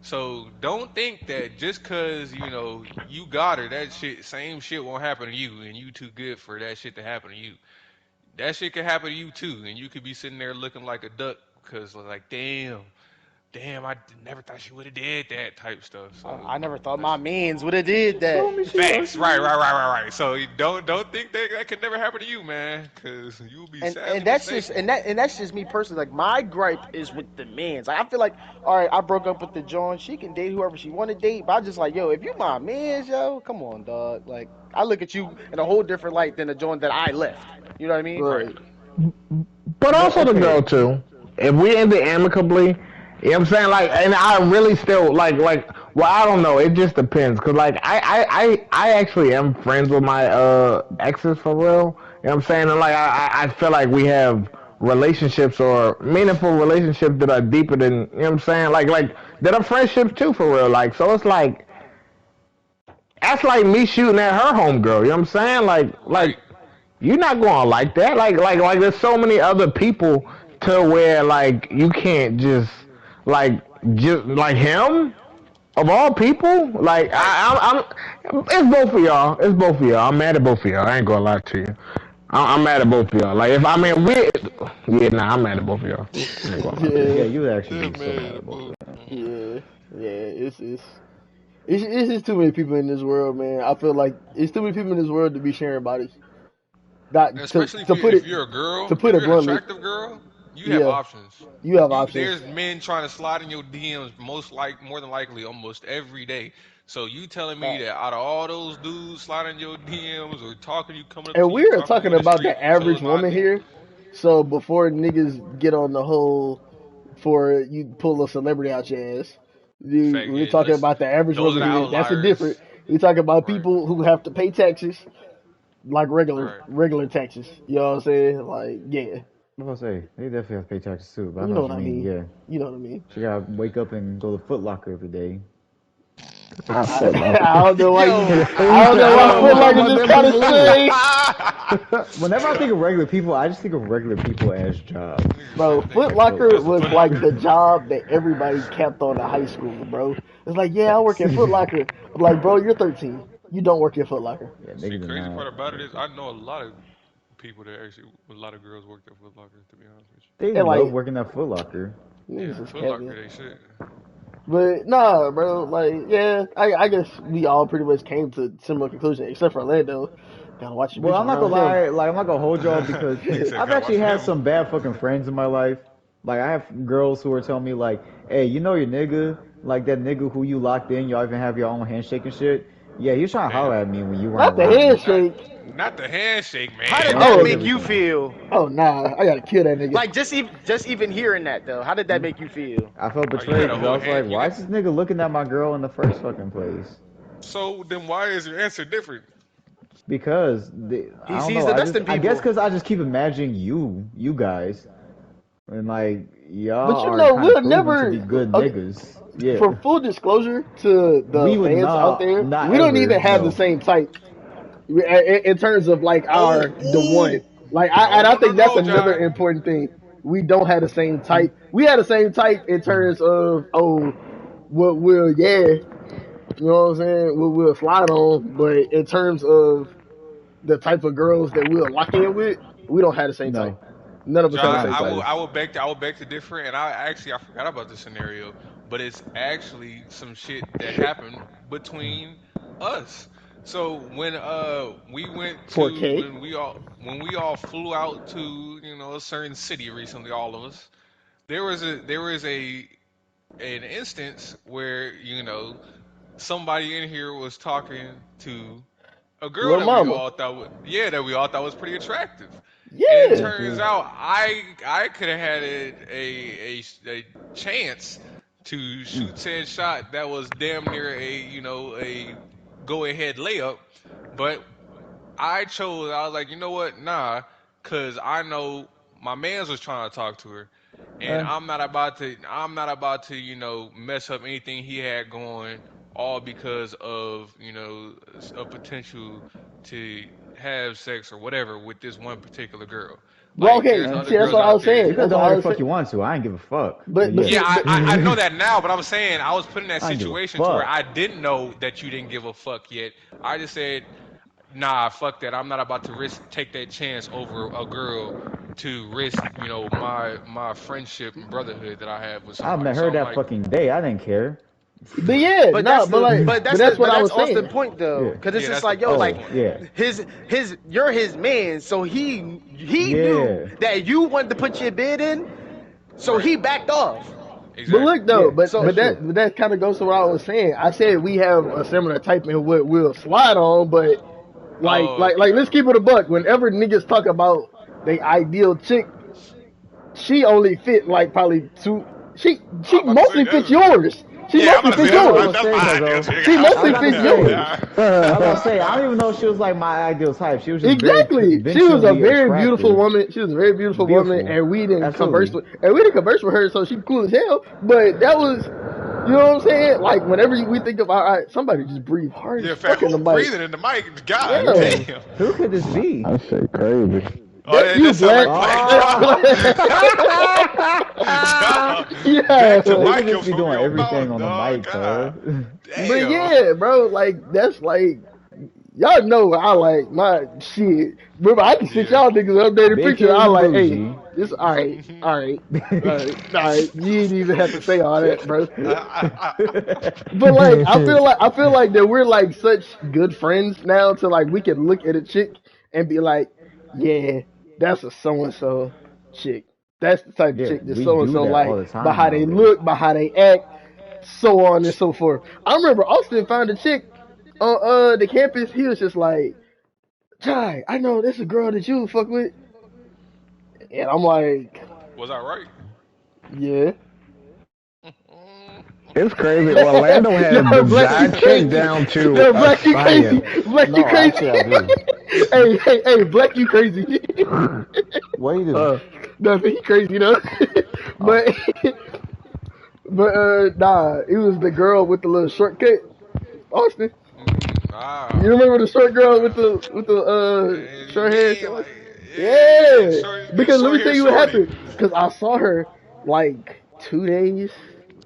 So don't think that just cause you got her, that shit, same shit won't happen to you, and you too good for that shit to happen to you. That shit could happen to you too, and you could be sitting there looking like a duck because like, damn, I never thought she would have did that type stuff. So I never thought my that's mans would have did She that. told me she facts, loved right, me. right, right, right, right. So you don't think that could never happen to you, man, because you'll be And sadly that's just mistaken. and that's just me personally. Like my gripe is with the mans. Like I feel like, all right, I broke up with the John. She can date whoever she want to date, but I just like, yo, if you my mans, yo, come on, dog. Like I look at you in a whole different light than the John that I left. You know what I mean? Right. Right. But But also the okay. girl too. If we end it amicably, you know what I'm saying? Like, and I really still well, I don't know. It just depends. Cause like, I actually am friends with my exes for real. You know what I'm saying? And like, I feel like we have relationships or meaningful relationships that are deeper than, you know what I'm saying? Like that are friendships too for real. Like, so it's like, that's like me shooting at her homegirl. You know what I'm saying? Like Right. you're not gonna like that. Like there's so many other people to where like you can't just like him. Of all people, like Right. it's both of y'all. It's both of y'all. I'm mad at both of y'all. I ain't gonna lie to you. I'm mad at both of y'all. Like if I mean we, yeah, nah, I'm mad at both of y'all. I ain't gonna lie to you. Yeah, Yeah, you would actually Yeah, be so mad man. at both of them. yeah, yeah. It's just too many people in this world, man. I feel like it's too many people in this world to be sharing bodies. Not Especially to put if it you're a girl, to if put it you're an bluntly. attractive girl, you have Yeah, options. you have You options. there's men trying to slide in your DMs more than likely almost every day. So you telling me that out of all those dudes sliding in your DMs or talking you coming up And to you, we are talking to you talking in the about street, the you chose average not woman to? here. So before niggas get on the whole for you pull a celebrity out your ass, Fact, we're yeah, talking let's about the average those are woman the here. That's a different. outliers. We talking about Right. people who have to pay taxes like Right. regular taxes. You know what I'm saying? Like yeah, I was gonna say they definitely have to pay taxes too, but I you know know what what you I mean. mean. Yeah, You know what I mean. she gotta wake up and go to Foot Locker every day. I I, feel like I don't know why Yo, you. he I don't said know I why don't know Foot nothing Locker about just them kind of people either. say, Whenever I think of regular people, I just think of regular people as jobs. Nigga bro. said Foot they Like Foot Locker that's a was Foot Locker. like Locker. the job that everybody kept on in high school, bro. It's like yeah, I work Facts. at Foot Locker. I'm like bro, you're 13. You don't work at Foot Locker. Yeah, See, nigga did crazy not. part about it is I know a lot of people that actually a lot of girls work at Foot Locker. To be honest with They And love like working at Foot Locker. you, niggas yeah, is Foot Locker heavy. they shit. But nah, bro. Like yeah, I guess we all pretty much came to similar conclusion except for Orlando. Gotta watch your Well, bitch I'm not around gonna him. lie, like I'm not gonna hold y'all because Nigga said I've gotta actually watch had him. some bad fucking friends in my life. Like I have girls who are telling me like, "Hey, you know your nigga, like that nigga who you locked in, y'all even have your own handshake and shit. Yeah, he was trying to holler Damn. at me when you weren't Not the around." Not handshake. not the handshake, how did man. that Oh, Handshake make you everything. feel? oh nah, I gotta kill that nigga. Like just even hearing that though, how did that make you feel? I felt Oh, you got betrayed a because I whole was like, hand. You "Why got is this nigga looking at my girl in the first fucking place?" so then why is your answer different? Because I He don't sees know. the best in I guess people. because I just keep imagining you guys, and like y'all But you are know, kind of we'll proven to be never. good Okay, niggas. Yeah, for full disclosure to the we would fans out not, there, not we don't ever. even have the No, same type in terms of like Oh, our the one. ooh. Like No, and I no, no, think that's no, another Jai. important thing. We don't have the same type. We have the same type in terms of what we'll you know what I'm saying? What we'll slide on, but in terms of the type of girls that we'll lock in with, we don't have the same type. no, None of us have the Jai, not same at type. all. I will beg to differ, and I forgot about this scenario, but it's actually some shit that happened between us. So when we went to 4K. when we all flew out to a certain city recently, all of us, there was a an instance where somebody in here was talking to a girl Little that we mama. all thought that we all thought was pretty attractive. And it Yeah. Thank turns you. out I could have had a chance to Mm. shoot said shot that was damn near a go ahead layup, but I was like, you know what? Nah, cause I know my man's was trying to talk to her, and Uh, I'm not about to mess up anything he had going, all because of a potential to have sex or whatever with this one particular girl. Well, Like okay. there's uh, other See, that's girls what I out was there. you saying. could have That's done what I whatever the was fuck saying. you want to. I ain't give a fuck. But But Yeah, yeah, see, but I know that now, but I'm saying I was put in that I ain't give a situation to where I fuck. didn't know that you didn't give a fuck yet. I just said, nah, fuck that. I'm not about to take that chance over a girl to risk, my friendship and brotherhood that I have with I somebody. met So her I'm that like, fucking day. I didn't care. yeah, But no, that's but the like, but that's what but I that's was also the saying. point though, Yeah. because it's yeah, just that's the like yo, that's the like Oh, point. yeah. his you're his man, so he knew Yeah. that you wanted to put your bid in, so Right. he backed off. But Exactly. look though, Yeah. but So That's but true. that kind of goes to what I was saying. I said we have a similar type in what we'll slide on, but Oh, like let's keep it a buck. Whenever niggas talk about the ideal chick, she only fit like probably two. I'm She about to say mostly fits that. yours. She Yeah, I'm mostly about to fits say Yeah, that's I was my yours. gonna that's say, my ideal Cuzzo. chick. She I was mostly about to fits say, yours. I was about to say, I don't even know if she was like my ideal type. She was just very Exactly. She was a conventionally very beautiful attractive, woman. She was a very beautiful woman, beautiful. and Absolutely. we didn't converse with her, so she cool as hell. But that was, you know what I'm saying? Like whenever we think of, all right, somebody just breathe hard as Yeah, fat. fuck in the Who mic. breathing in the mic? God Yeah. Yeah. damn. Who could this be? That shit crazy. Oh, That's yeah, you, that sound Black. like Black. That's Oh. Dog. Back to yeah. Niggas Michael just be from doing your everything mouth, on the dog. mic, God cuz. But damn. yeah, bro, like that's like y'all know I like my shit. Remember, I can send Yeah. y'all niggas an updated Big picture. I and like, hey, bougie. this all right, all right, all right, all right. You ain't even have to say all that, bro. But like, I feel like that we're like such good friends now to like we can look at a chick and be like, yeah, that's a so and so chick. That's the type of Yeah, chick that we so and do so that all like the by time how they nowadays. look, by how they act, so on and so forth. I remember Austin found a chick on the campus. He was just like, Jai, I know this is a girl that you fuck with, and I'm like, Was I right? yeah. It's crazy. Orlando has No, the Black, you dye chick crazy. down to No, a Black, you crazy. science. Black, you No, crazy. actually, I do. Hey, Black, you crazy. What do you do? Uh, No, he crazy, you know. Oh, but, nah, it was the girl with the little shortcut, Austin. You Ah, remember the short girl with ah. the short hair? Yeah, like yeah, Yeah, short, the because let short me tell hair you what shorty. happened. Because I saw her like 2 days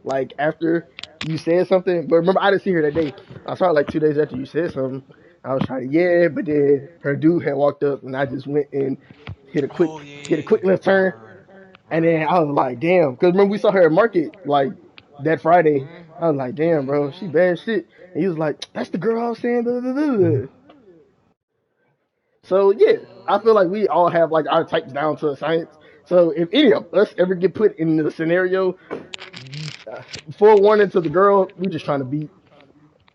like after you said something. But remember, I didn't see her that day. I saw her like 2 days after you said something. I was trying to but then her dude had walked up and I just went and hit a Oh quick did a yeah, quick left right, turn. right, right, And right, then I was like, damn. Because remember we saw her at market like that Friday. right. I was like, damn, bro, she Mm-hmm. bad shit. And he was like, that's the girl I was saying. Blah, blah, blah, blah. So yeah, I feel like we all have like our types down to a science. So if any of us ever get put in the scenario, forewarning to the girl, we just trying to beat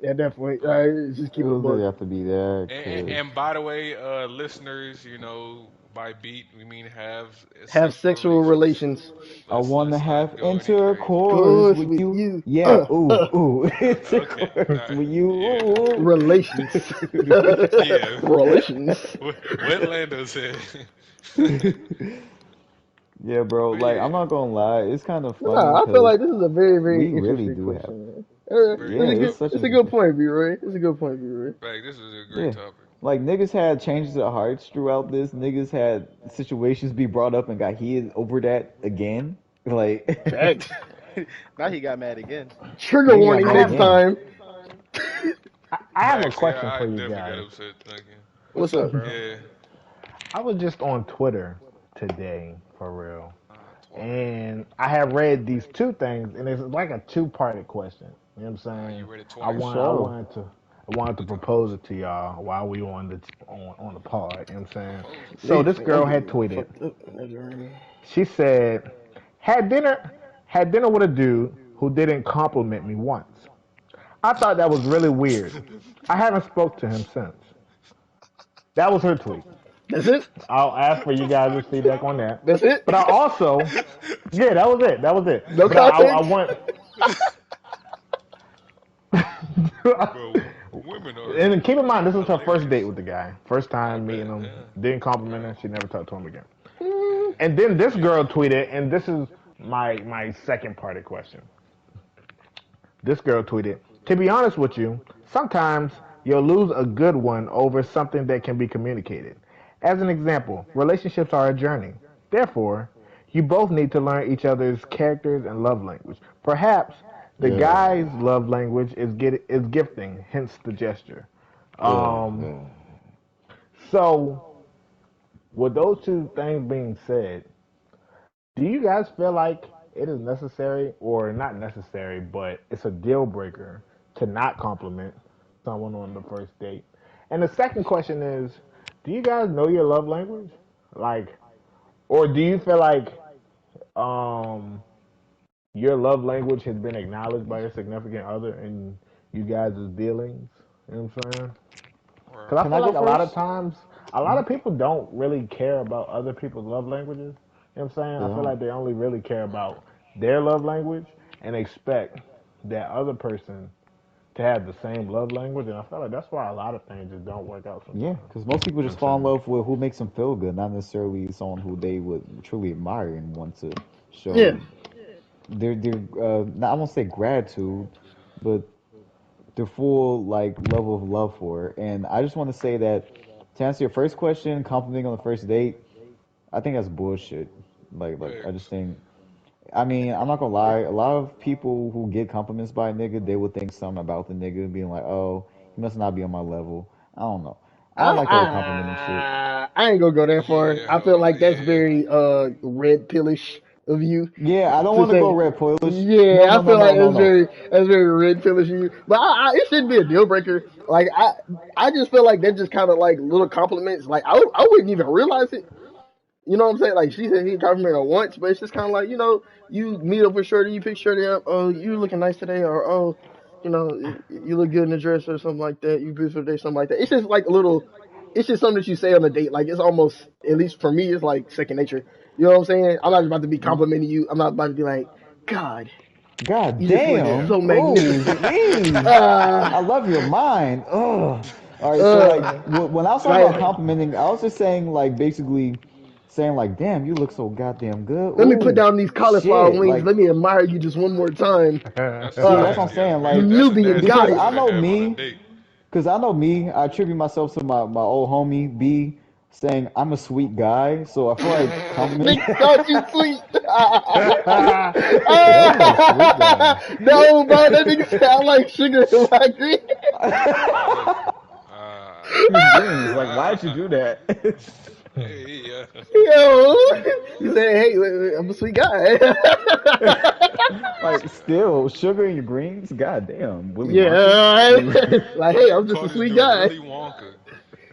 at that point. Just it keep it a was buck. really have to be that, And, and, cause and by the way, listeners, by beat we mean have Have sexual sexual relations. relations. I want to Let's have not go any crazy. intercourse Course with with you. you. Yeah, ooh, Uh. ooh, Okay, all intercourse right, with you. yeah, Ooh. Relations. yeah. Relations. What Lando said. Yeah, bro. But Like, I'm yeah, not gonna lie, it's kind of funny Nah, I feel because like this is a very, very we really interesting do have. question, man. very Yeah, It's a good good, it's topic. such it's a an good interesting. point, B. Roy. It's a good point, B. Roy. Fact, this is a great Yeah. topic. Like niggas had changes of hearts throughout this. Niggas had situations be brought up and got heated over that again. Like, Facts. Now he got mad again. Trigger nigga got warning I mad next have again. time. I have a Facts, yeah, question I for you definitely got guys. upset thinking. What's What's up, up? bro? Yeah, I was just on Twitter today, for real, Twitter. and I have read these two things, and it's like a two-parted question. You know what I'm You saying? ready I Twitter? For want, I sure. wanted to, I wanted to Okay. propose it to y'all while we on the pod. You know what I'm saying? Proposal. So Niggas this think I'm girl getting had me all tweeted. fucked up in that journey. She said, "Had dinner, had dinner with a dude who didn't compliment me once. I thought that was really weird. I haven't spoke to him since." That was her tweet. That's it. I'll ask for What you the guys' fuck, feedback on that. That's it. But I also, yeah, that was it. That was it. No But I context. want, bro? Women are and keep in mind, this was her first date hilarious. with the guy. First I time meeting bet. him. Yeah. Didn't compliment Right. her. She never talked to him again. Mm, And then this Yeah. girl tweeted, and this is my second part of the question. This girl tweeted, "To be honest with you, sometimes you'll lose a good one over something that can be communicated. As an example, relationships are a journey. Therefore, you both need to learn each other's characters and love language. Perhaps the Yeah, guy's love language is gifting, hence the gesture." yeah, Um, yeah. so, with those two things being said, do you guys feel like it is necessary, or not necessary, but it's a deal breaker to not compliment someone on the first date? And the second question is, do you guys know your love language? Like, or do you feel like um, your love language has been acknowledged by your significant other in you guys' dealings? You know what I'm saying? Because I Right. Can feel I go like a lot of first? times, a lot of people don't really care about other people's love languages. You know what I'm saying? They I feel don't. like they only really care Right. about their love language and expect that other person to have the same love language. And I feel like that's why a lot of things just don't work out Yeah, sometimes. because most people You know just what I'm fall in saying? love with who makes them feel good, not necessarily someone who they would truly admire and want to yeah. show their not, I won't say gratitude, but their full like level of love for. And I just want to say that to answer your first question, complimenting on the first date. I think that's bullshit. I just Facts. think. I mean, I'm not gonna lie. A lot of people who get compliments by a nigga, they would think something about the nigga, being like, "Oh, he must not be on my level." I don't know. I don't like the whole complimenting shit. I ain't gonna go that far. Yeah, I feel like that's yeah. very red pillish of you Yeah, I don't to want to go say. red polish. No, Yeah, no, I no, feel no, like no, no. that's very red pillish of you. But it shouldn't be a deal breaker. Like I just feel like they're just kind of like little compliments. Like I wouldn't even realize it. You know what I'm saying? Like she said he complimented her once, but it's just kind of like you meet up with Shorty, you pick Shorty up. Oh, you looking nice today, or oh, you look good in the dress or something like that. You beautiful today, something like that. It's just like a little. It's just something that you say on a date. Like it's almost, at least for me, it's like second nature. You know what I'm saying? I'm not Right. about to be complimenting you. I'm not about to be like, God, God you just look Yeah. damn. so Oh, magnificent. jeez. Uh, I love your mind. Ugh. All right, so like uh, when I was talking like, about complimenting, I was just saying like basically saying like, damn, you look so goddamn good. let me put Ooh, down these cauliflower shit. wings. Like, Let me admire you just one more time. That's a see, that's what I'm nasty ass saying. You Like, that's a Nubian nasty because goddess. I compliment to know have on a me, date. because I know me, I attribute myself to my old homie B saying I'm a sweet guy. So I feel like complimenting. Nigga called you sweet. Yeah, I'm a sweet guy. No, bro, that nigga sound like sugar in my green. Oh look. His greens. Like, why'd you do that? Hey, Yo, you say, hey, I'm a sweet guy. Like, still sugar in your greens? God damn, Willy Wonka. Yeah, like, hey, I'm just a call this sweet dude guy. Willy Wonka.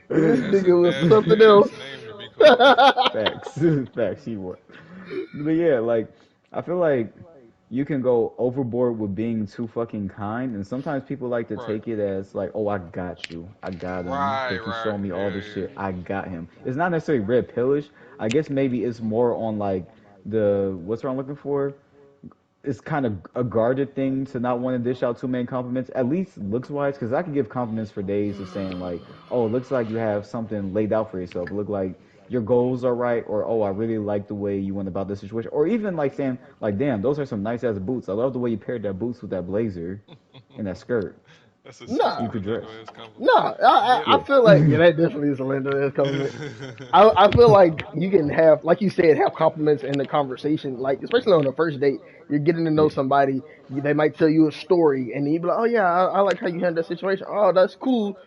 This That's a nigga was nasty something ass else. name to be called. Facts, facts. He was. But yeah, like I feel like you can go overboard with being too fucking kind, and sometimes people like to Right. take it as like, "Oh, I got you, I got him," Right, because he's right. showing me all Yeah, this yeah. shit. I got him. It's not necessarily red pillish. I guess maybe it's more on like the what's what I'm looking for. It's kind of a guarded thing to not want to dish out too many compliments, at least looks wise, because I can give compliments for days of saying like, "Oh, it looks like you have something laid out for yourself. Look like your goals are right," or "Oh, I really like the way you went about this situation," or even like saying like, "Damn, those are some nice ass boots. I love the way you paired that boots with that blazer and that skirt. That's a Nah, You could dress." Orlando ass compliment. nah. But I Yeah. feel like yeah, that definitely is a Linda compliment. I feel like you can have, like you said, have compliments in the conversation. Like especially on the first date, you're getting to know Yeah. somebody. They might tell you a story, and you be like, "Oh yeah, I like how you handle that situation. Oh, that's cool.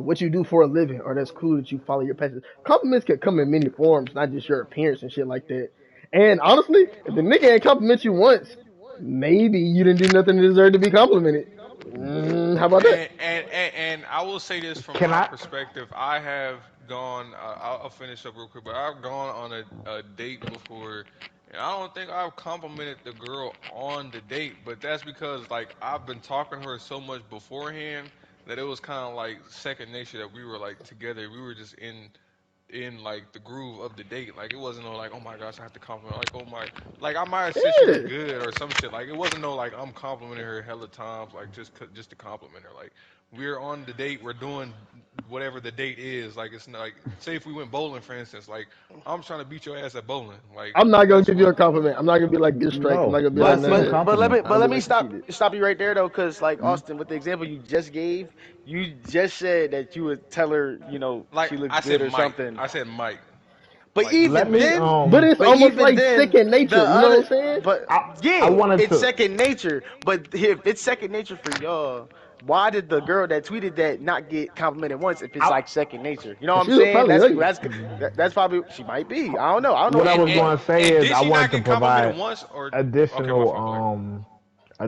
What you do for a living, or that's cool that you follow your passion." Compliments can come in many forms, not just your appearance and shit like that. And honestly, if the nigga ain't compliment you once, maybe you didn't do nothing to deserve to be complimented. How about that? and I will say this from Can my I? perspective. I have gone. I'll finish up real quick, but I've gone on a date before, and I don't think I've complimented the girl on the date. But that's because like I've been talking to her so much beforehand that it was kind of like second nature that we were like together. We were just in like the groove of the date. Like it wasn't no like, oh my gosh, I have to compliment. Like oh my, like I might have said she looked Yeah. good or some shit. Like it wasn't no like I'm complimenting her hella times, like just to compliment her. Like we're on the date, we're doing whatever the date is. Like it's not like say if we went bowling for instance, like I'm trying to beat your ass at bowling. Like I'm not gonna that's give you what. a compliment. I'm not gonna be like good strike. I'm not No, gonna be like that's none of still a that. compliment. I'm gonna Let be me like you cheated. stop you right there though, because like Hmm? Austin, with the example you just gave, you just said that you would tell her, Like she looks I said, good or Mike. something. I said Mike. But Like Let even me. then, But it's almost like second the nature. You know other, what I'm saying? but I I yeah, wanted it's to. second nature. But if it's second nature for y'all, why did the girl that tweeted that not get complimented once if it's I, like second nature? You know what Cause I'm she was saying? probably ugly. That's probably she might be. I don't know. I don't know what what I she was looked and going like. to say and is did I she wanted not to get complimented provide once or okay? My additional fault. Go ahead.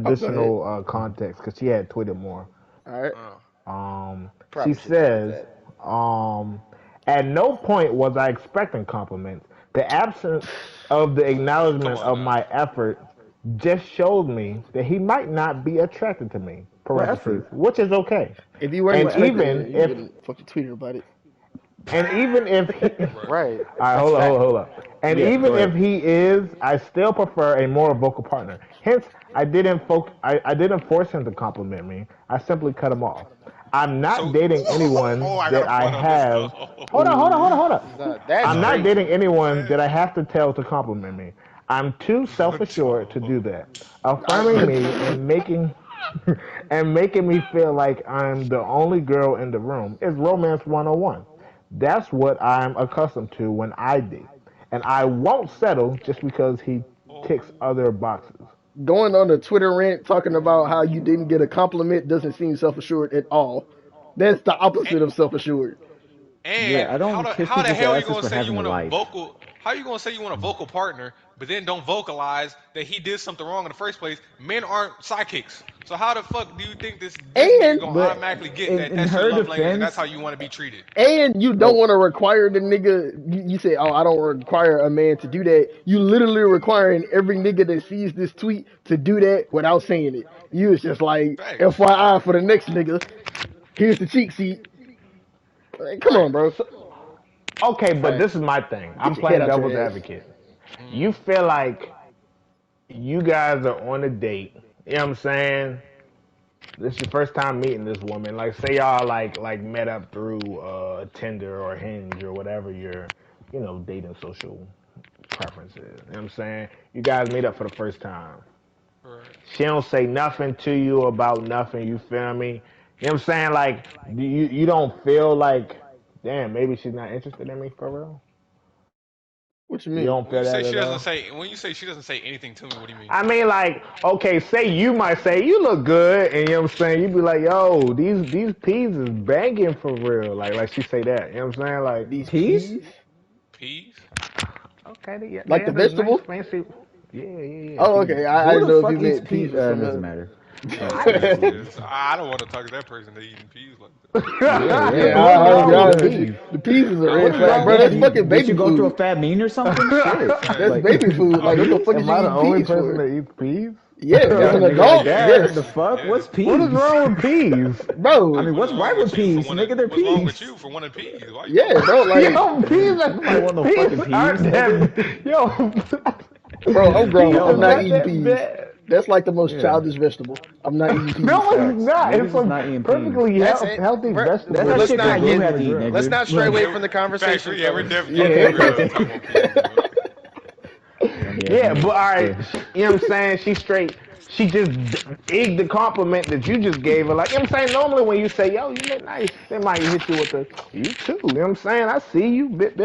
Oh, go ahead. context because she had tweeted more. All right. Uh, She Probably should have added says, that. um, at no point was I expecting compliments. The absence of the come acknowledgement on of now. my effort just showed me that he might not be attracted to me. What Parentheses, effort? which is okay. If you weren't And What expecting effort? even it, you if wouldn't fucking tweet about it. even if he, Right. Right. all right, That's hold up, hold up, fact. hold up. And Yeah, go even if ahead. he is, I still prefer a more vocal partner. Hence, I didn't force him to compliment me. I simply cut him off. I'm not So, dating anyone oh, I got that a I point on this have. though. Hold on, hold on, hold on, Ooh. hold on. No, that's I'm not dating crazy. anyone that I Man, have to tell to compliment me. I'm too self-assured to do dog. that. Affirming me and making and making me feel like I'm the only girl in the room is romance 101. That's what I'm accustomed to when I date. and I won't settle just because he ticks Oh. other boxes. Going on a Twitter rant talking about how you didn't get a compliment doesn't seem self assured at all. That's the And, opposite of self assured. and Yeah, I how don't the kiss how the people's hell you asses gonna for say you having a want a life. vocal? How you gonna say you want a vocal partner, but then don't vocalize that he did something wrong in the first place? Men aren't sidekicks, so how the fuck do you think this nigga And gonna But automatically get in that? in That's your her love language, and that's defense, how you want to be treated. you don't oh, want to require the nigga. You say, "Oh, I don't require a man to do that." You literally requiring every nigga that sees this tweet to do that without saying it. You was just like, Facts, FYI for the next nigga. Here's the cheat sheet. Like, come right? on, bro. So, okay, All but right, this is my thing. I'm get your head playing out devil's your ass. advocate. You Mm, feel like you guys are on a date. You know what I'm saying? This is your first time meeting this woman. Like, say y'all like met up through Tinder or Hinge or whatever your dating social preferences. You know what I'm saying? You guys meet up for the first time. right. She don't say nothing to you about nothing. You feel me? You know what I'm saying? Like, you don't feel like, damn, maybe she's not interested in me for real. What you You mean? don't feel that at all. When you say she doesn't say anything to me, what do you mean? I mean, like, okay, say you might say you look good, and you know what I'm saying. You be like, yo, these peas is banging for real. Like she say that. You know what I'm saying? Like, These peace? peas, Peas? okay, they like the have this nice vegetable. fancy. Yeah, yeah, yeah, Oh, peas. okay. I Who didn't the know if you fuck eats meant pea? peas with some Doesn't other. matter. Oh Peas are cool. shit! So I don't want to talk to that person that eating peas like that. Yeah, yeah. Yeah, What's I'll be wrong Peas are with honest with good. you. peas? The peas is a I What red want is to flag, wrong? bro. know. Yeah, That's fucking did baby you go through a food. fat mean or something? Shit. That's Facts. Like, baby food. I Like, don't what the know. fuck is Am you I the eating only peas person for? that eats peas? Yeah, as yeah, an nigga, like adult, that. The Yes. yes, fuck? Yes. What's What is peas? wrong with peas? I bro. mean, What's what's right wrong with with you for peas, wanting? nigga? They're What's wrong with peas. you for wanting peas? Why you doing Yeah, that? bro. Like, Yo, Man, nobody want no peas fucking peas, aren't nigga. that. Yo, bro, I'm grown. peas Hell I'm is not not no. eating that peas. bad. That's like the most Yeah, childish vegetable. I'm not eating peas. No, it's facts. not. It's Niggas is a not eating peas. perfectly That's it. healthy That's vegetable that Let's that shit you not that can Blue get. eat had and to eat, drink. Let's nigga. not stray Like, away Yeah, from the facts. conversation, Yeah, we're fellas. definitely Yeah. talking about peas, bro. Yeah, but nigga, all right, yeah. you know what I'm saying? She straight. She just egged the compliment that you just gave her. Like, you know what I'm saying? Normally when you say, yo, you look nice, they might hit you with the, you too. You know what I'm saying? I see you, bit.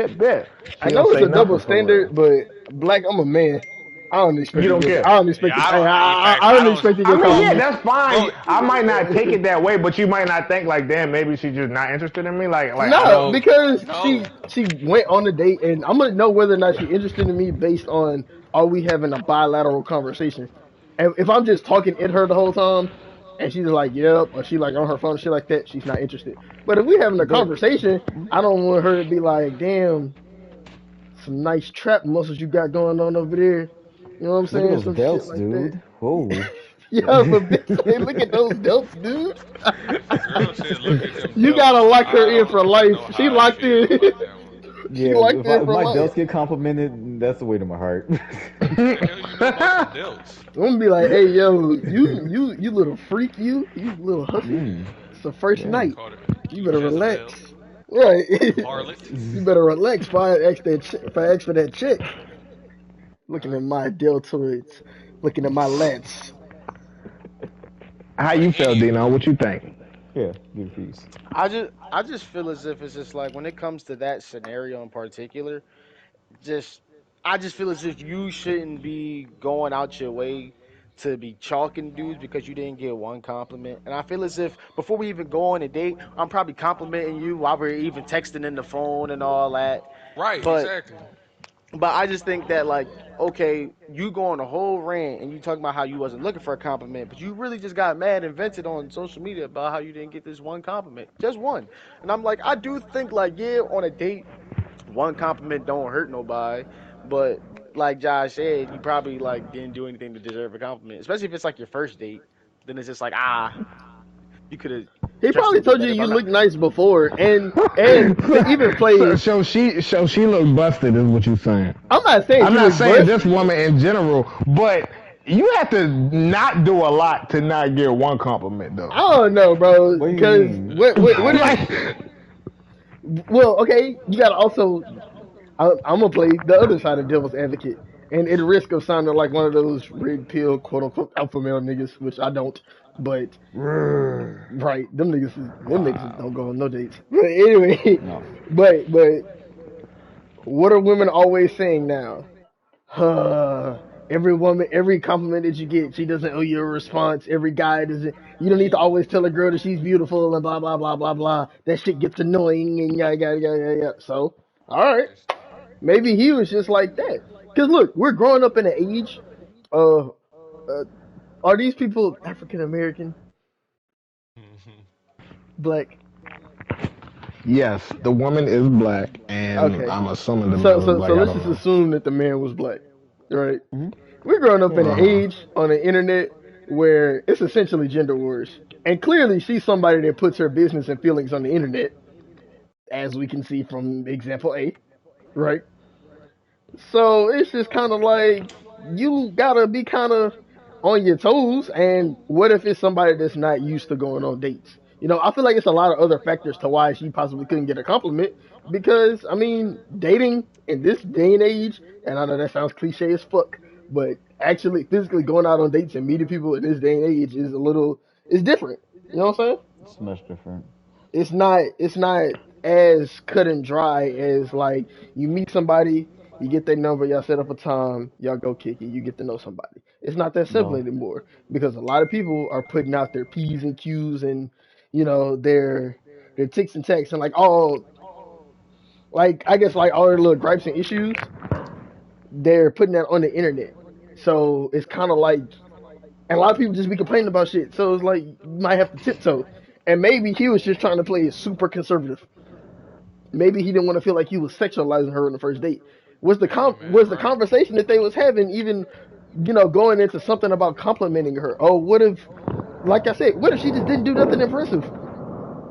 I She don't know it's say a double nothing for real. standard, but black, I'm a man. I don't expect You to don't get. care. I don't expect Yeah, to. I don't. Facts. I I don't don't. expect to I get mean, yeah, Bro, compliments. that's fine. bro. I might not take it that way, but you might not think like, damn, maybe she's just not interested in me. Like I No, don't. No, because no. she went on a date, and I'm gonna know whether or not she's interested in me based on are we having a bilateral conversation. And if I'm just talking at her the whole time, and she's like, "Yep," or she like on her phone, shit like that, she's not interested. But if we having a But conversation, I don't want her to be like, "Damn, some nice trap muscles you got going on over there." You know what I'm look at saying? those Some shit delts, like that. dude. Whoa. Yeah, if a bitch say, "Look at those delts, dude." If a girl said, "Look at them You gotta delts," lock her I in don't for even life. know She how I locked feel in. about that one. She Yeah, locked in if for my life. delts get complimented, that's the way to my heart. The hell you know about some delts? I'm gonna be like, hey, yo, you little freak, you little hussy. mm, It's the first yeah. night. Called her, You you better Jezebel, relax. Right. you Uh, harlot. You better relax. If I ask for that check, looking at Right. my deltoids, looking at my lats. How But you feel, Dino? anywho, What you think? Yeah, give it peace. I just feel as if it's just like when it comes to that scenario in particular, just I just feel as if you shouldn't be going out your way to be chalking dudes because you didn't get one compliment. And I feel as if before we even go on a date, I'm probably complimenting you while we're even texting in the phone and all that. right? But Exactly. I just think that like okay, you go on a whole rant and you talking about how you wasn't looking for a compliment, but you really just got mad and vented on social media about how you didn't get this one compliment, just one. And I'm like, I do think like yeah, on a date one compliment don't hurt nobody, but like Josh said, you probably like didn't do anything to deserve a compliment, especially if it's like your first date. Then it's just like you could have He dressed a probably little bit told you better. But you I'm look not. nice before, and to even so, play. she look busted, is what you saying? I'm not saying I'm she not looked saying this busted. woman in general, but you have to not do a lot to not get one compliment, though. I don't know, bro, What do you because mean? what is? Like, Well, okay, you gotta also I'm gonna play the other side of devil's advocate, and at risk of sounding like one of those red pill quote unquote alpha male niggas, which I don't. But right, them niggas don't wow. go on no dates. But anyway, No. but What are women always saying now? Every woman, every compliment that you get, she doesn't owe you a response. Every guy doesn't. You don't need to always tell a girl that she's beautiful and blah blah blah blah blah. That shit gets annoying and yada yada yada yada. Yada. So, all right, It's, maybe he was just like that. Cause look, we're growing up in an age of. Are these people African American, black? Yes, the woman is black, and Okay, I'm assuming the so man was so black. so I let's don't just know. assume that the man was black, right? Hmm. We're growing up in an Uh-huh. age on the internet where it's essentially gender wars. And clearly she's somebody that puts her business and feelings on the internet, as we can see from example A, right? So it's just kind of like you gotta be kind of on your toes. And what if it's somebody that's not used to going on dates? I feel like it's a lot of other factors to why she possibly couldn't get a compliment. Because I mean, dating in this day and age, and I know that sounds cliche as fuck, but actually physically going out on dates and meeting people in this day and age is a little, it's different. You know what I'm saying? It's much different. It's not as cut and dry as like you meet somebody, you get their number, y'all set up a time, y'all go kick it, you get to know somebody. It's not that simple No, anymore because a lot of people are putting out their P's and Q's and their ticks and tacks and like all like I guess like all their little gripes and issues, they're putting that on the internet. So it's kind of like and a lot of people just be complaining about shit. So it's like you might have to tiptoe. And maybe he was just trying to play it super conservative. Maybe he didn't want to feel like he was sexualizing her on the first date. hey Was man, the right? conversation that they was having even, going into something about complimenting her? Oh, what if, like I said, what if she just didn't do nothing impressive?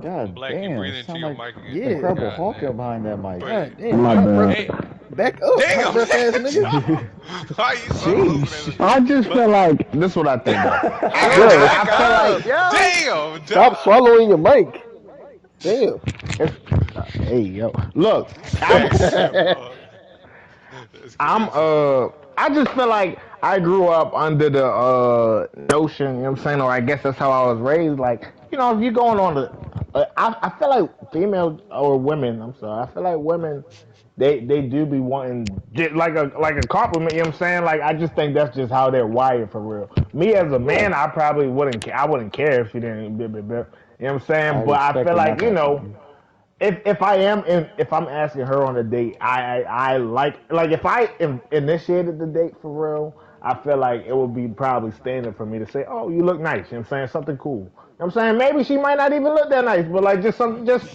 god Black, you damn, breathe into sound your like mic again. Yeah, Incredible God Hulk damn. behind that mic. But god damn, My hot breath, bad. hey, back up, hot damn, breath ass nigga. why you so stupid as Sheesh. a I just but feel like this is what I think though. Bro, I Back feel up, like yo. damn, stop dog. swallowing your mic. Damn. it's hey yo. Look, I'm God damn, dog. That's I'm crazy. I just feel like I grew up under the notion, you know what I'm saying, or I guess that's how I was raised. Like, if you're going on the I feel like female or women, I'm sorry, I feel like women they do be wanting get like a compliment, you know what I'm saying? Like I just think that's just how they're wired for real. Me as a Yeah. man, I probably wouldn't I wouldn't care if she didn't you know what I'm saying? I'd But I expect feel it like, not to happen. if I'm asking her on a date, I like if I initiated the date for real, I feel like it would be probably standard for me to say, "Oh, you look nice." You know what I'm saying? Something cool. You know what I'm saying? Maybe she might not even look that nice, but like just some just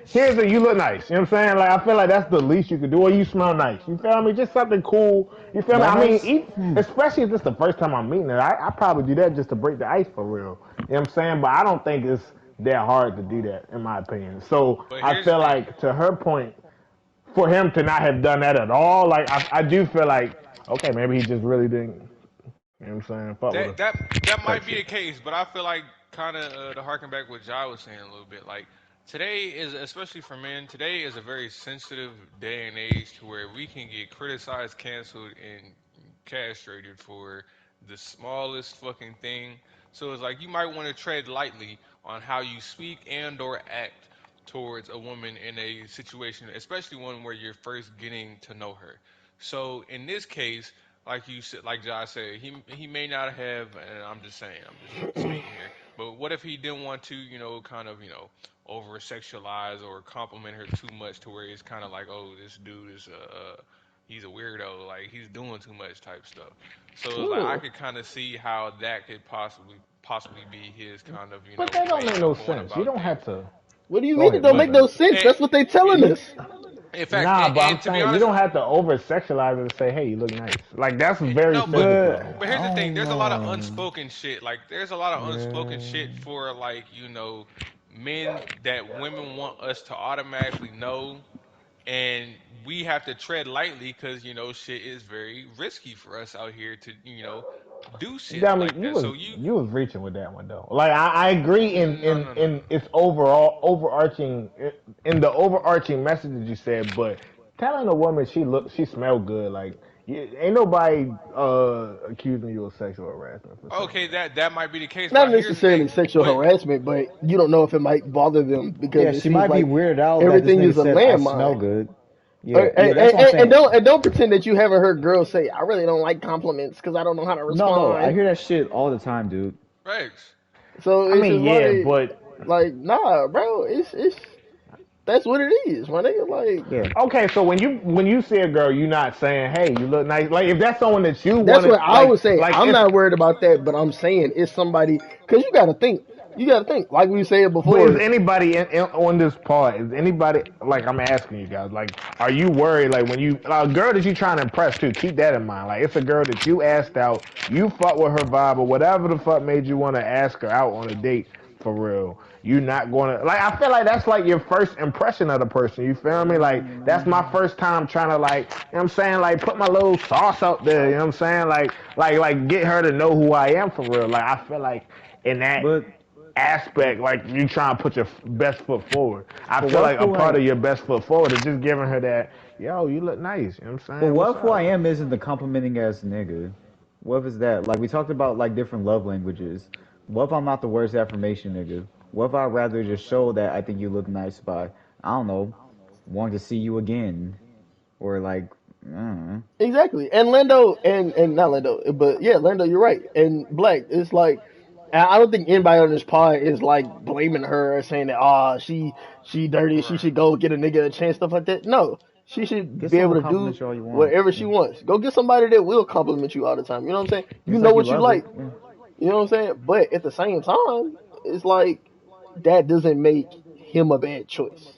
here's a you look nice. You know what I'm saying? Like I feel like that's the least you could do, or you smell nice. You feel me? Just something cool. You feel me? Smell I mean, nice? Hmm. especially if this is the first time I'm meeting her, I probably do that just to break the ice for real. You know what I'm saying? But I don't think it's that hard to do that, in my opinion. So But I here's the feel thing. like, to her point, for him to not have done that at all, like I do feel like, okay, maybe he just really didn't. You know what I'm saying? Fuck with her That that that type might be shit. the case, but I feel like kind of to harken back what Jai was saying a little bit. Like today is, especially for men, today is a very sensitive day and age to where we can get criticized, canceled, and castrated for the smallest fucking thing. So it's like you might want to tread lightly on how you speak and or act towards a woman in a situation, especially one where you're first getting to know her. So in this case, like you said, like Josh said, he may not have, and I'm just saying, I'm just speaking here. But what if he didn't want to, kind of, over sexualize or compliment her too much to where it's kind of like, oh, this dude is he's a weirdo, like he's doing too much type stuff. So it's like I Hmm. could kind of see how that could possibly be his kind of, But that don't way make of no going sense. You about don't have things. to. What do you Go mean it ahead. don't My But make no bad. sense? and, That's what they it, telling You us. in fact, Nah, but and I'm to be saying you honest, don't have to over sexualize it to say, hey, you look nice. Like that's very no, but physical. But but I here's the thing. don't There's a lot of know. unspoken shit. Like there's a lot of unspoken Yeah. shit for like men that women want us to automatically know, and we have to tread lightly because shit is very risky for us out here to do shit Yeah, I mean, like that. So you you was reaching with that one though. Like I agree in no in no no in no. its overall overarching in the overarching message that you said, but telling a woman she smelled good, like ain't nobody accusing you of sexual harassment for saying Okay, that. that might be the case, Not but here's the necessarily thing. sexual But harassment, but you don't know if it might bother them Yeah, because it she seems might be like weirded out that this everything nigga is a said I smell landmine. good. Yeah, yeah, that's what I'm And saying. don't pretend that you haven't heard girls say, "I really don't like compliments because I don't know how to No, I respond." hear that shit all the time, dude. Facts. So I it's mean, just yeah, but nah, bro. It's that's what it is, my nigga. Like Yeah, okay. So when you see a girl, you're not saying, "Hey, you look nice." Like if that's someone that you that's what wanted, I would say. like I'm it's. not worried about that, but I'm saying it's somebody because you gotta think, like we said But is before. anybody on this part? Is anybody like I'm asking you guys? Like, are you worried? Like when you a girl that you trying to impress too? Keep that in mind. Like it's a girl that you asked out, you fuck with her vibe or whatever the fuck made you want to ask her out on a date for real. You not gonna like. I feel like that's like your first impression of the person. You feel me? Like that's my first time trying to like. You know what I'm saying? Like put my little sauce out there. You know what I'm saying? Like get her to know who I am for real. Like I feel like in that but aspect, like you trying to put your best foot forward. I but feel what if like a who part I of your best foot forward is just giving her that, yo, you look nice. You know what I'm but saying? what What's if who I up? am isn't the complimenting ass nigga? What if it's that? Like we talked about like different love languages. What if I'm not the worst affirmation nigga? What if I'd rather just show that I think you look nice by I don't know, wanting to see you again or like I don't know. Exactly. And Lando and not Lando, but yeah, Lando, you're right. And Black, it's like I don't think anybody on this pod is like blaming her or saying that she dirty, she Right. should go get a nigga a chance, stuff like that. No. She should Get be able someone to to do compliment you all you want. whatever she Yeah. wants. Go get somebody that will compliment you all the time. You know what I'm saying? You It's know like you what you love it. like. Yeah. You know what I'm saying? But at the same time, it's like that doesn't make him a bad choice.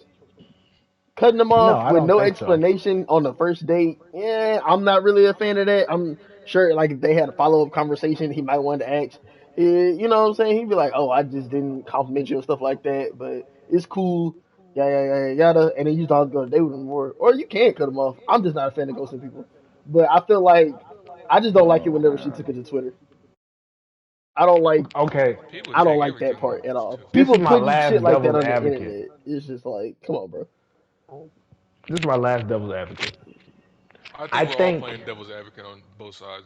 Cutting them No, off I with don't no think so. explanation on the first date, yeah, I'm not really a fan of that. I'm sure, like, if they had a follow up conversation, he might want to ask, you know what I'm saying? He'd be like, oh, I just didn't compliment you and stuff like that, but it's cool, yada, and then you start to go to date with him more. Or you can cut him off. I'm just not a fan of ghosting people. But I feel like, I just don't like it whenever she took it to Twitter. I don't like, Okay, People I don't take like that everything part at all. to this People is my Twitter. putting shit last like that devil's on the advocate. internet. It's just like, come on, bro. This is my last devil's advocate. I I think we're all think playing devil's advocate on both sides.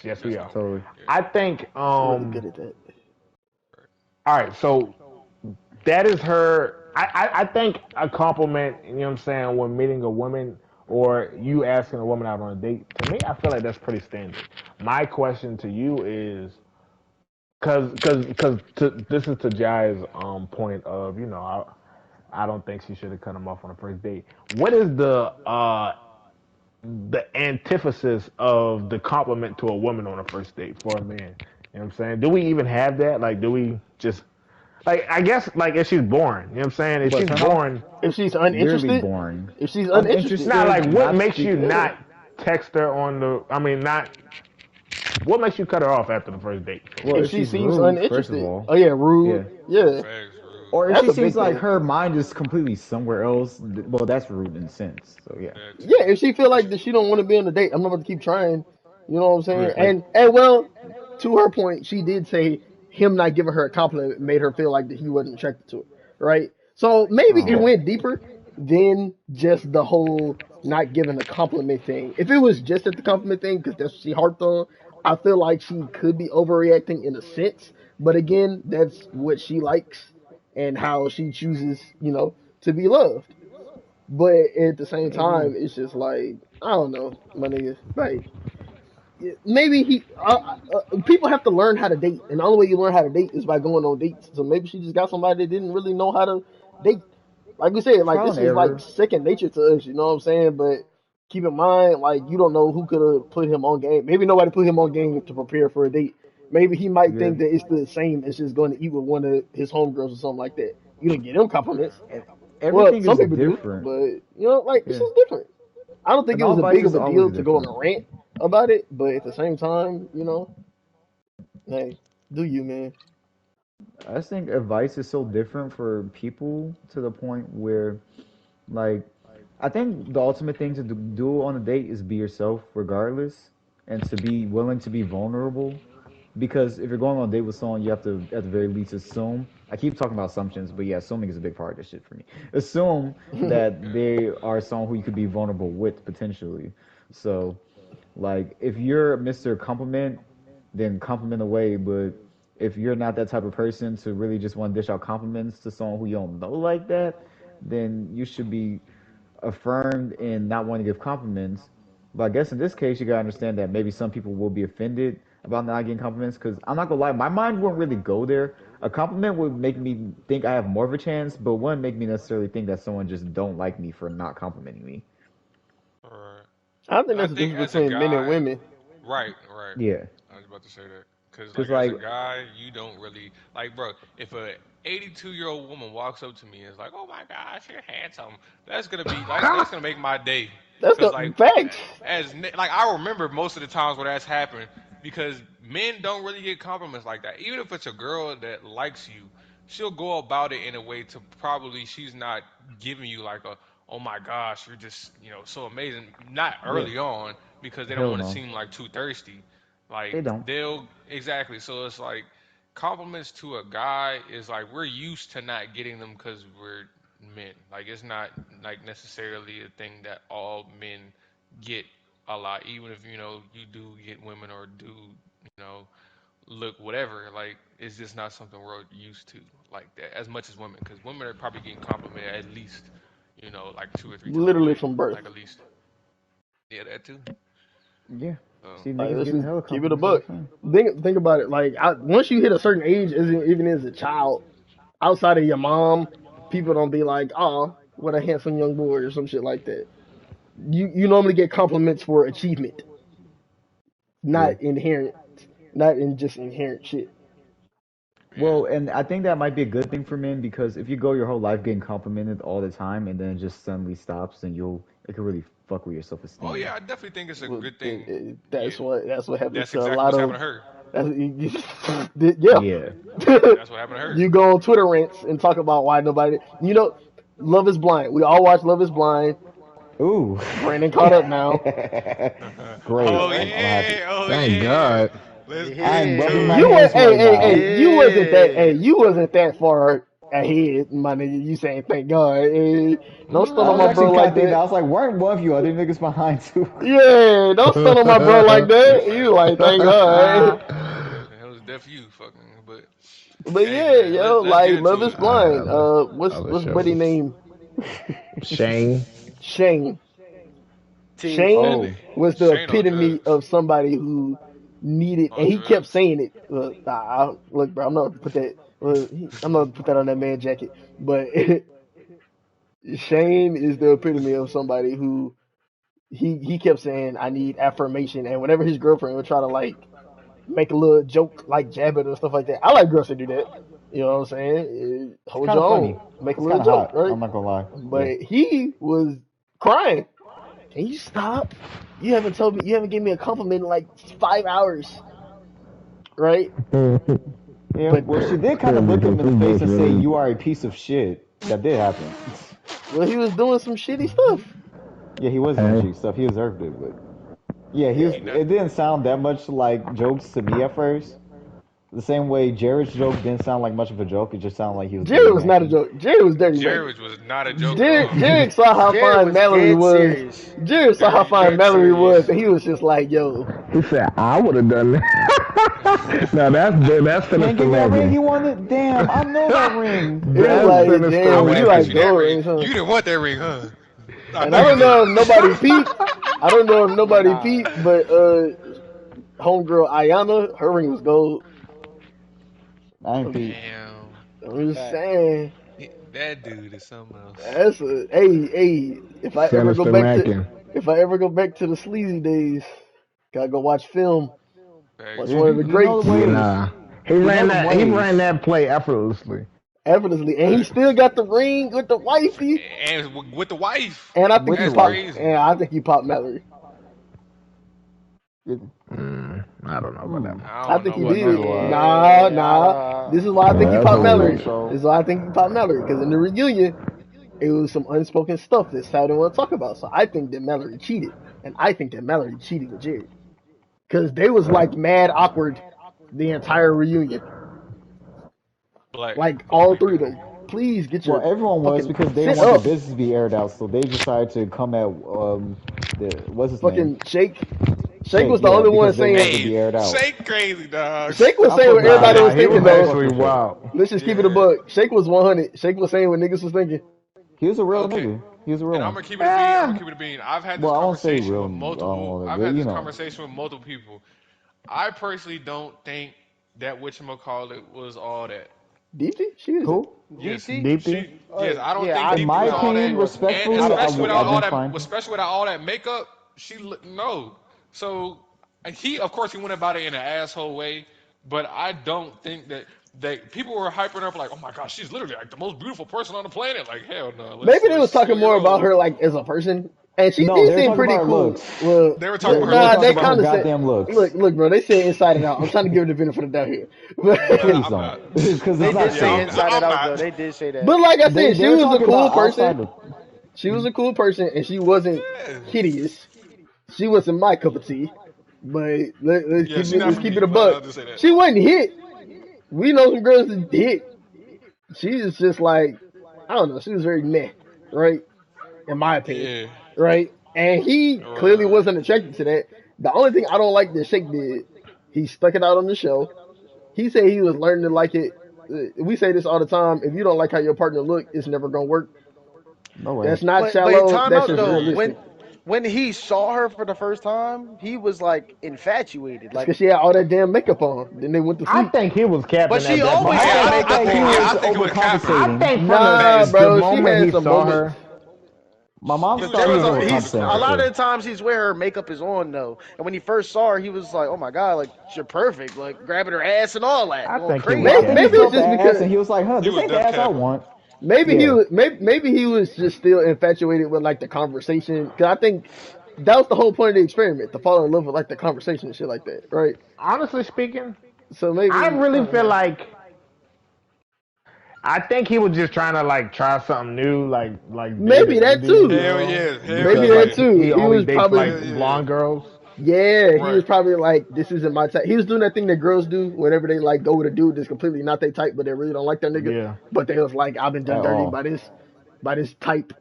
yes, we That's are. no, Totally. yeah. I think Really good at that. Right. all right, so that is her. I think a compliment, you know what I'm saying, when meeting a woman or you asking a woman out on a date, to me, I feel like that's pretty standard. My question to you is, this is to Jai's point of, I don't think she should have cut him off on the first date. What is the antithesis of the compliment to a woman on a first date for a man? You know what I'm saying? Do we even have that? Like, do we just like I guess like if she's boring, you know what I'm saying? If What she's turn off? boring, If she's Literally uninterested, boring. if she's uninterested, not like Uninterested, what not makes you speak. yeah. not text her on the I mean not what makes you cut her off after the first date for Well, real? If if she she's seems rude, first of uninterested, all, oh yeah, rude, yeah. yeah, Facts, rude. Or if that's she a seems big like thing. her mind is completely somewhere else, well, that's rude in a sense. So yeah, That too. Yeah, if she feel It's, like that she don't want to be on the date, I'm not going to keep trying. You know what I'm saying? right. like And well, to her point, she did say him not giving her a compliment made her feel like that he wasn't attracted to her, right? So maybe it Yeah. oh, went deeper than just the whole not giving a compliment thing. If it was just at the compliment thing, because that's what she harped on, I feel like she could be overreacting in a sense. But again, that's what she likes and how she chooses, to be loved. But at the same maybe. time, it's just like I don't know, my nigga. Like maybe people have to learn how to date, and the only way you learn how to date is by going on dates. So maybe she just got somebody that didn't really know how to date. Like we said, like Trial this and is like error. second nature to us. You know what I'm saying? But keep in mind, like you don't know who could have put him on game. Maybe nobody put him on game to prepare for a date. Maybe he might Yeah, think that it's the same as just going to eat with one of his homegirls or something like that. You didn't get him compliments. Yeah. and Well, everything some is people do, different. but like it's Yeah, just different. I don't think and it all was a advice big of is a deal always to go on different. a rant about it, but at the same time, hey, do you, man? I just think advice is so different for people to the point where, like, I think the ultimate thing to do on a date is be yourself regardless, and to be willing to be vulnerable. Because if you're going on a date with someone, you have to, at the very least, assume. I keep talking about assumptions, but yeah, assuming is a big part of this shit for me. Assume that Yeah. they are someone who you could be vulnerable with potentially. So, like, if you're Mr. Compliment, then compliment away. But if you're not that type of person to really just want to dish out compliments to someone who you don't know like that, then you should be affirmed in not wanting to give compliments. But I guess in this case, you gotta understand that maybe some people will be offended about not getting compliments. Because I'm not gonna lie, my mind won't really go there. A compliment would make me think I have more of a chance, but wouldn't make me necessarily think that someone just don't like me for not complimenting me. Alright. I think I that's the think difference as a between men and guy, women. right, right. Yeah, I was about to say that because because like as like a guy, you don't really like, bro. If a 82-year-old woman walks up to me and is like, "Oh my gosh, you're handsome," that's gonna be like that's gonna make my day. That's Cause the like facts. like I remember most of the times where that's happened because men don't really get compliments like that. Even if it's a girl that likes you, she'll go about it in a way to probably she's not giving you like a oh my gosh, you're just so amazing. Not yeah, early on because they don't hell want to no, seem like too thirsty. Like they don't. they'll exactly. So it's like compliments to a guy is like we're used to not getting them because we're men. Like it's not like necessarily a thing that all men get a lot. Even if you do get women or do look whatever. Like it's just not something we're used to like that as much as women because women are probably getting complimented at least like 2 or 3 times a Literally day. from birth. Like at least yeah that too. Yeah, So see Like niggas let's getting just hella keep it a compliments all buck. the time. Think about it. Like once you hit a certain age, even as a child, outside of your mom, people don't be like, "Oh, what a handsome young boy" or some shit like that. You normally get compliments for achievement, Yeah. not inherent, not in just inherent shit. yeah. Well, and I think that might be a good thing for men because if you go your whole life getting complimented all the time and then it just suddenly stops, then it could really fuck with your self Oh esteem. yeah, I definitely think it's a Well, good thing. Yeah, that's what happens that's to a exactly lot what's happened of. to her. That's, yeah. Yeah. That's what happened to her. You go on Twitter rants and talk about why nobody. Love is Blind. We all watch Love is Blind. Ooh. Brandon caught up now. Great. Oh All right. I'm happy. yeah, oh Thank yeah. God. Let's get I'm into rubbing my You it. were, hands right hey, now. Yeah. you wasn't that far ahead, my nigga. You saying thank God? Hey, don't stun I on was my actually bro kind like of thinking that. that. I was like, weren't one of you other niggas behind too? Yeah, don't stun on my bro like that. You like thank God. It was deaf you fucking, but But hey yeah, man, yo, let's get like Love into is it. Blind. Other What's buddy shows. name? Shane. Shane. T. That Shane Oh, nigga was the Shane on epitome drugs. of somebody who needed, and On he kept drugs. saying it. Look, bro, I'm not gonna put that. I'm not gonna put that on that man jacket. But Shane is the epitome of somebody who he kept saying, "I need affirmation," and whenever his girlfriend would try to like make a little joke, like jab it or stuff like that, I like girls to do that. You know what I'm saying? it's Hold kind your of own, funny. make a It's little kind of joke, hot. right? I'm not gonna lie. Yeah. But he was crying. Can you stop? You haven't given me a compliment in like 5 hours, right? Yeah. But Well, she did kind Yeah, of look him because in the we face both and say, really. "You are a piece of shit." That did happen. well, he was doing some shitty stuff. Yeah, he was doing Hey. G stuff. He deserved it, but yeah, he was. Yeah, He not. It didn't sound that much like jokes to me at first. The same way Jared's joke didn't sound like much of a joke. It just sounded like he was Jerry dirty was not a macking. joke. Jerry was dirty Mackie. Jared was not a joke at all. Jared saw how Jared fine was Mallory dead was. serious. Jared saw how Jared, fine Dead Mallory was, serious. and he was just like, "Yo," He said, I would have done that. Now that's Can't sinister give me that ring Mackin. you wanted. Damn, I know that ring. he was That's like, sinister I "Damn, would you have got like you Mackin. that gold ring. and something." You didn't want that ring, huh? I And know I you don't did. know if nobody peeped. I don't know if nobody Nah. peeped, but homegirl Ayana, her ring was gold. I ain't I'm Pete. Damn, I'm just Fact. saying. that dude is something else. That's a hey. Sinister Mackin. If I ever go back to the sleazy days, gotta go watch film. Watch Thanks. one of the You know the greats ways. Nah. You know them He ran ways. that play effortlessly. effortlessly, and he That, still got the ring with the wifey. and with the wife, And I think With he the that's popped. wife. crazy. And I think he popped Mallory. It, I don't know about that. ooh, I I don't think know he about not did. gonna that. lie. Nah. Yeah. This is why I think he That's popped a I don't think Mallory. reach. so. This is why I think he popped Mallory because in the reunion, it was some unspoken stuff that Sal didn't want to talk about. So I think that Mallory cheated, and I think that Mallory cheated with Jared because they was like mad awkward the entire reunion. Black. Like What all we three of doing? them. Please get Well, your everyone was fucking because they didn't sit want their up. business to be aired out, so they decided to come at the what's his name Fucking Shake. Shake Shake. was the Yeah, only one because they wanted saying. to Hey, be aired out. Shake crazy dog. Shake was I saying fuck what with Nah, everybody Shake. nah, was he thinking was I though. fuck actually with Shake. wild. Let's just keep it a Yeah. buck. Shake was 100. Shake was saying what niggas was thinking. He was a real Okay. nigga. He was a real And I'm one. gonna keep it a bean. I'm gonna Eh, keep it a bean. I've had this Well, I won't say conversation with real, multiple. I've but had you this know, conversation with multiple people. I personally don't think that whatchamacallit was all that. Deeply, she isn't. who? Yes, DT? Deepty. she. Yes, I don't Yeah, think I In Deepti my was no, all she that, opinion, wasn't. and I respectfully, don't especially think without so. I all didn't that, find. especially without all that makeup, no. So and he, of course, he went about it in an asshole way, but I don't think that people were hyping her up like, oh my gosh, she's literally like the most beautiful person on the planet. Like hell no, Maybe they let's was slow talking your more about roll. her like as a person, and she No, did they were seem talking pretty about her cool. looks. Well, They were talking about her They were nah, looks. talking they about her kind of said, goddamn look, looks. look, bro, they said inside and out. I'm trying to give her the benefit of the doubt here, but But Please I'm don't, not. because it's They not did Yeah, say true. inside and I'm out though. not. They did say that. but like I said, They she were was a talking cool about person. outside of. She was a cool person, and she wasn't Yeah. hideous. She wasn't my cup of tea. But Yeah, she not let's for keep it me. a buck. I'll just say that. She wasn't hit. We know some girls that hit. She is just like I don't know. She was very meh, right? In my opinion, Yeah. right? And he clearly Right. wasn't attracted to that. The only thing I don't like that Shake did, he stuck it out on the show. He said he was learning to like it. We say this all the time. If you don't like how your partner look, it's never gonna work. No way. That's not But shallow. time That's out just though. realistic. When he saw her for the first time, he was like infatuated. It's Like, because she had all that damn makeup on. Then they went to I sleep. think he was but capping she at that My always point. Yeah, had I makeup thought he on. yeah, was I think it was capping. I overcompensating. think from Nah, Facts. the bro. She moment he had some saw moments. her, My mom He was, thought there he was was a he He's was a overcompensating capping. lot for of sure. the times he's where her makeup is on though. And when he first saw her, he was like, "Oh my god, like you're perfect!" Like grabbing her ass and all that, I going think he was I Maybe, think he maybe capping. it's felt the just ass because and he was like, "Huh, He this was ain't the def ass I capping. want." maybe he Yeah, was maybe he was just still infatuated with like the conversation. Because I think that was the whole point of the experiment to fall in love with like the conversation and shit like that, right? Honestly speaking, So I maybe I really don't feel know. like I think he was just trying to like try something new, like date Maybe an that Indian too. Hell girl yeah, hell Maybe because that yeah, like too. he He only was dates probably like hell yeah. blonde girls. yeah. He was Right. probably like this isn't my type. He was doing that thing that girls do whenever they like go with a dude that's completely not their type, but they really don't like that nigga. Yeah, But they was like I've been at done dirty all. by this type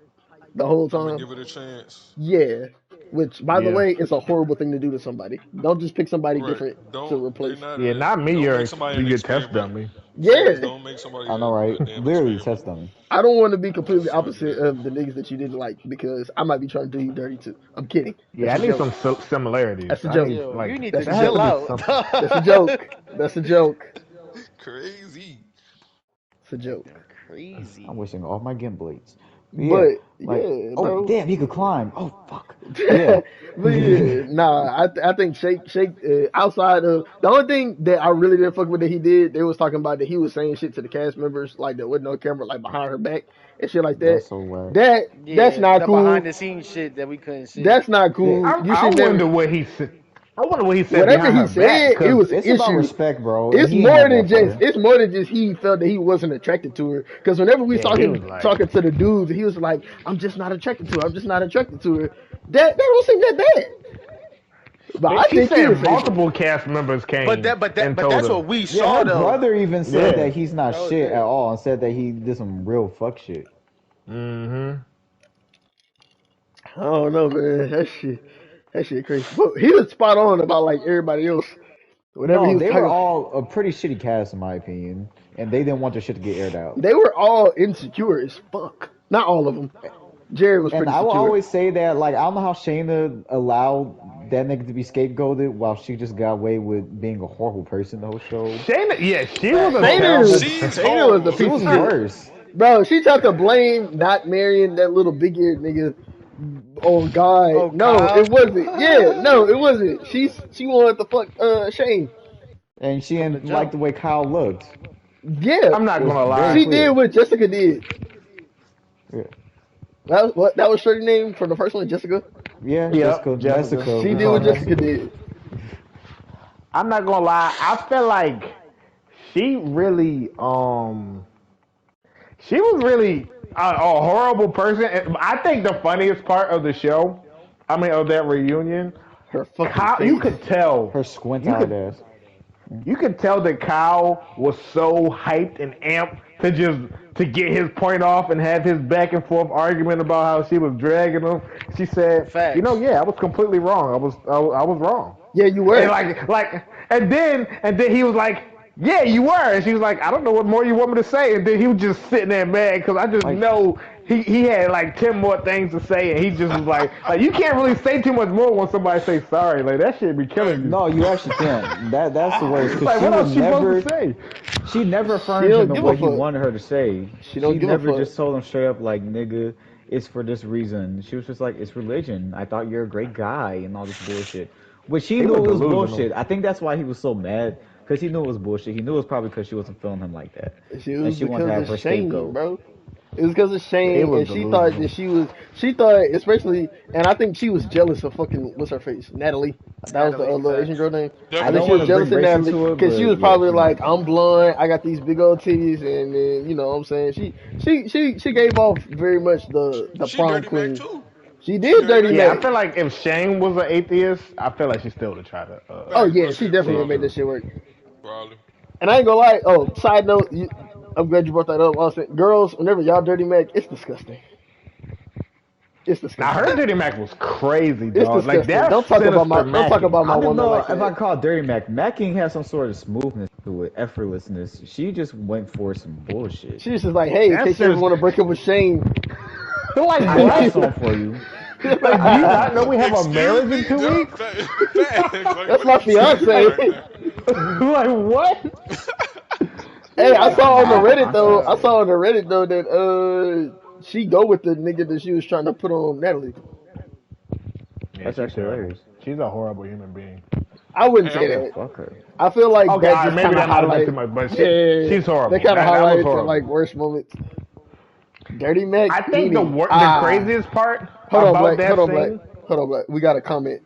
the whole I'm gonna time. give it a chance. Yeah. Which, by the yeah, way, is a horrible thing to do to somebody. Don't just pick somebody Right. different to Don't do replace. none of yeah. that. Not me, Don't make somebody an your test experiment. dummy. Facts. Yeah. Don't make somebody I know, right? a damn Literally experiment. test dummy. I don't want to be completely Fuck opposite that. of the niggas that you didn't like because I might be trying to do you dirty too. I'm kidding. That's Yeah, I a need joke. some similarities. That's a I joke. need yo, like you need to That's a there has to chill joke. be out. something. That's a joke. That's a joke. Crazy. It's a joke. Damn I'm crazy. wishing off my gim blades. But yeah, But like, yeah, oh bro. damn, he could climb. Oh fuck. Yeah. But yeah, nah, I think Shake outside of the only thing that I really didn't fuck with that he did, they was talking about that he was saying shit to the cast members like there was no camera like behind her back and shit like that. That's so whack. That's Yeah, not the behind cool. the scenes shit that we couldn't see. That's not Yeah, cool. You I should never. wonder what he said. I wonder what he said Whatever behind he her back, said, it cause was an it's about issue. respect, bro, and It's he ain't more have than that for just her. it's more than just he felt that he wasn't attracted to her. Because whenever we yeah, saw he him was like, talking to the dudes, he was like, "I'm just not attracted to her. I'm just not attracted to her." That don't seem that bad. But I he think he said was saying some. multiple cast members came and But told that's him. what we Yeah, saw her though. brother even said Yeah. that he's not That was shit at it. all and said that he did some real fuck shit. Mm-hmm. I don't know, man. That shit crazy. But he was spot on about like everybody else. Whenever he No, was they were talking, all a pretty shitty cast in my opinion, and they didn't want their shit to get aired out. they were all insecure as fuck. Not all of them. Jared was And pretty I will secure. always say that, like, I don't know how Shayna allowed that nigga to be scapegoated while she just got away with being a horrible person the whole show. Shayna, yeah, she was a Facts. terrible. She's Shayna was a horrible. She piece was of shit. worse. Bro, she tried to blame not marrying that little big eared nigga on God. Oh, No, it Kyle. wasn't. Yeah, no, it wasn't. She wanted to fuck Shane. And she From the didn't like jump. the way Kyle looked. Yeah, I'm not It was gonna very lie. she did clear. what Jessica did. Yeah, That was her name from the first one, Jessica. yeah, Yep, Jessica Jessica. Messica, She we did call what her Hmm. that. Jessica did. I'm not gonna lie. I feel like she really, she was really a horrible person. And I think the funniest part of the show, I mean, of that reunion, Her fucking Kyle, you face. could tell, Her squint you eyed could ass. you could tell that Kyle was so hyped and amped to just to get his point off and have his back and forth argument about how she was dragging him. She said, Facts. yeah, I was completely wrong. I was wrong. Yeah, you And were. and then he was like, yeah, you were. And she was like, I don't know what more you want me to say. And then he was just sitting there mad because I just Like, know he had like 10 more things to say, and he just was like you can't really say too much more when somebody say sorry. Like that shit be killing Hey, me. No, you actually can't. That's the worst because Like what else she supposed to say? she never She affirmed him don't the give a way he fuck. wanted her to say. She don't She give a never fuck. just told him straight up like, nigga, it's for this reason. She was just like, it's religion. I thought you're a great guy and all this bullshit. But she He knew was it was delusional. bullshit. I think that's why he was so mad because he knew it was bullshit. He knew it was probably because she wasn't feeling him like that, She and was she wanted to because have of her Shane, scapegoat. bro. It was because of He Shane, was and she thought delusional. that she thought, especially, and I think she was jealous of fucking, what's her face? Natalie. That was the Natalie, little Asian facts. girl name. I I think don't definitely she want was to was. jealous bring of race Natalie into it, because she but was yeah, probably she like, might. I'm blonde, I got these big old titties, and then, you know what I'm saying? She gave off very much the She prom dirty Mac queen. too. She She did dirty Dirty Mac Yeah, I too. Mac. feel like if Shane was an atheist, I feel like she still would have tried to Oh, Fact, yeah, bro. she definitely would pull have made through. that shit work. Probably. And I ain't gonna lie. Oh, side note, I'm glad you brought that up, Austin. Girls, whenever y'all Dirty Mac, it's disgusting. It's Now disgusting. her Dirty Mac was crazy, It's dog. Like disgusting. that's sinister Don't talk Macking. about I my don't woman know like if I that. call it Dirty Mac. Mac King has some sort of smoothness to it, effortlessness. She just went for some bullshit. She's just like, hey, in That's case you ever just want to break up with Shane. like I got what? some for you. Like do I you got some not know for we you. have a Excuse marriage in me? 2 weeks? Facts. Like, That's what are my you saying like, fiance. right now? like what? Hey, He's I like, saw on the I, Reddit I see what though. you're I Wow. saw saying. on the Reddit though that she go with the nigga that she was trying to put on Natalie. yeah, That's she's actually terrible. hilarious. She's a horrible human being. I wouldn't Hey, say I'm. Yeah, that. fuck her. I feel like Okay, that all right, just maybe kind of that might have been too highlight. much, but Yeah, she's that horrible. kind of That was highlighted the horrible. like worst moments. Dirty Mac I think Meanie. the Ah, craziest part hold on, about Black. Hold that on, Black. scene. Hold on, Black. We got a comment.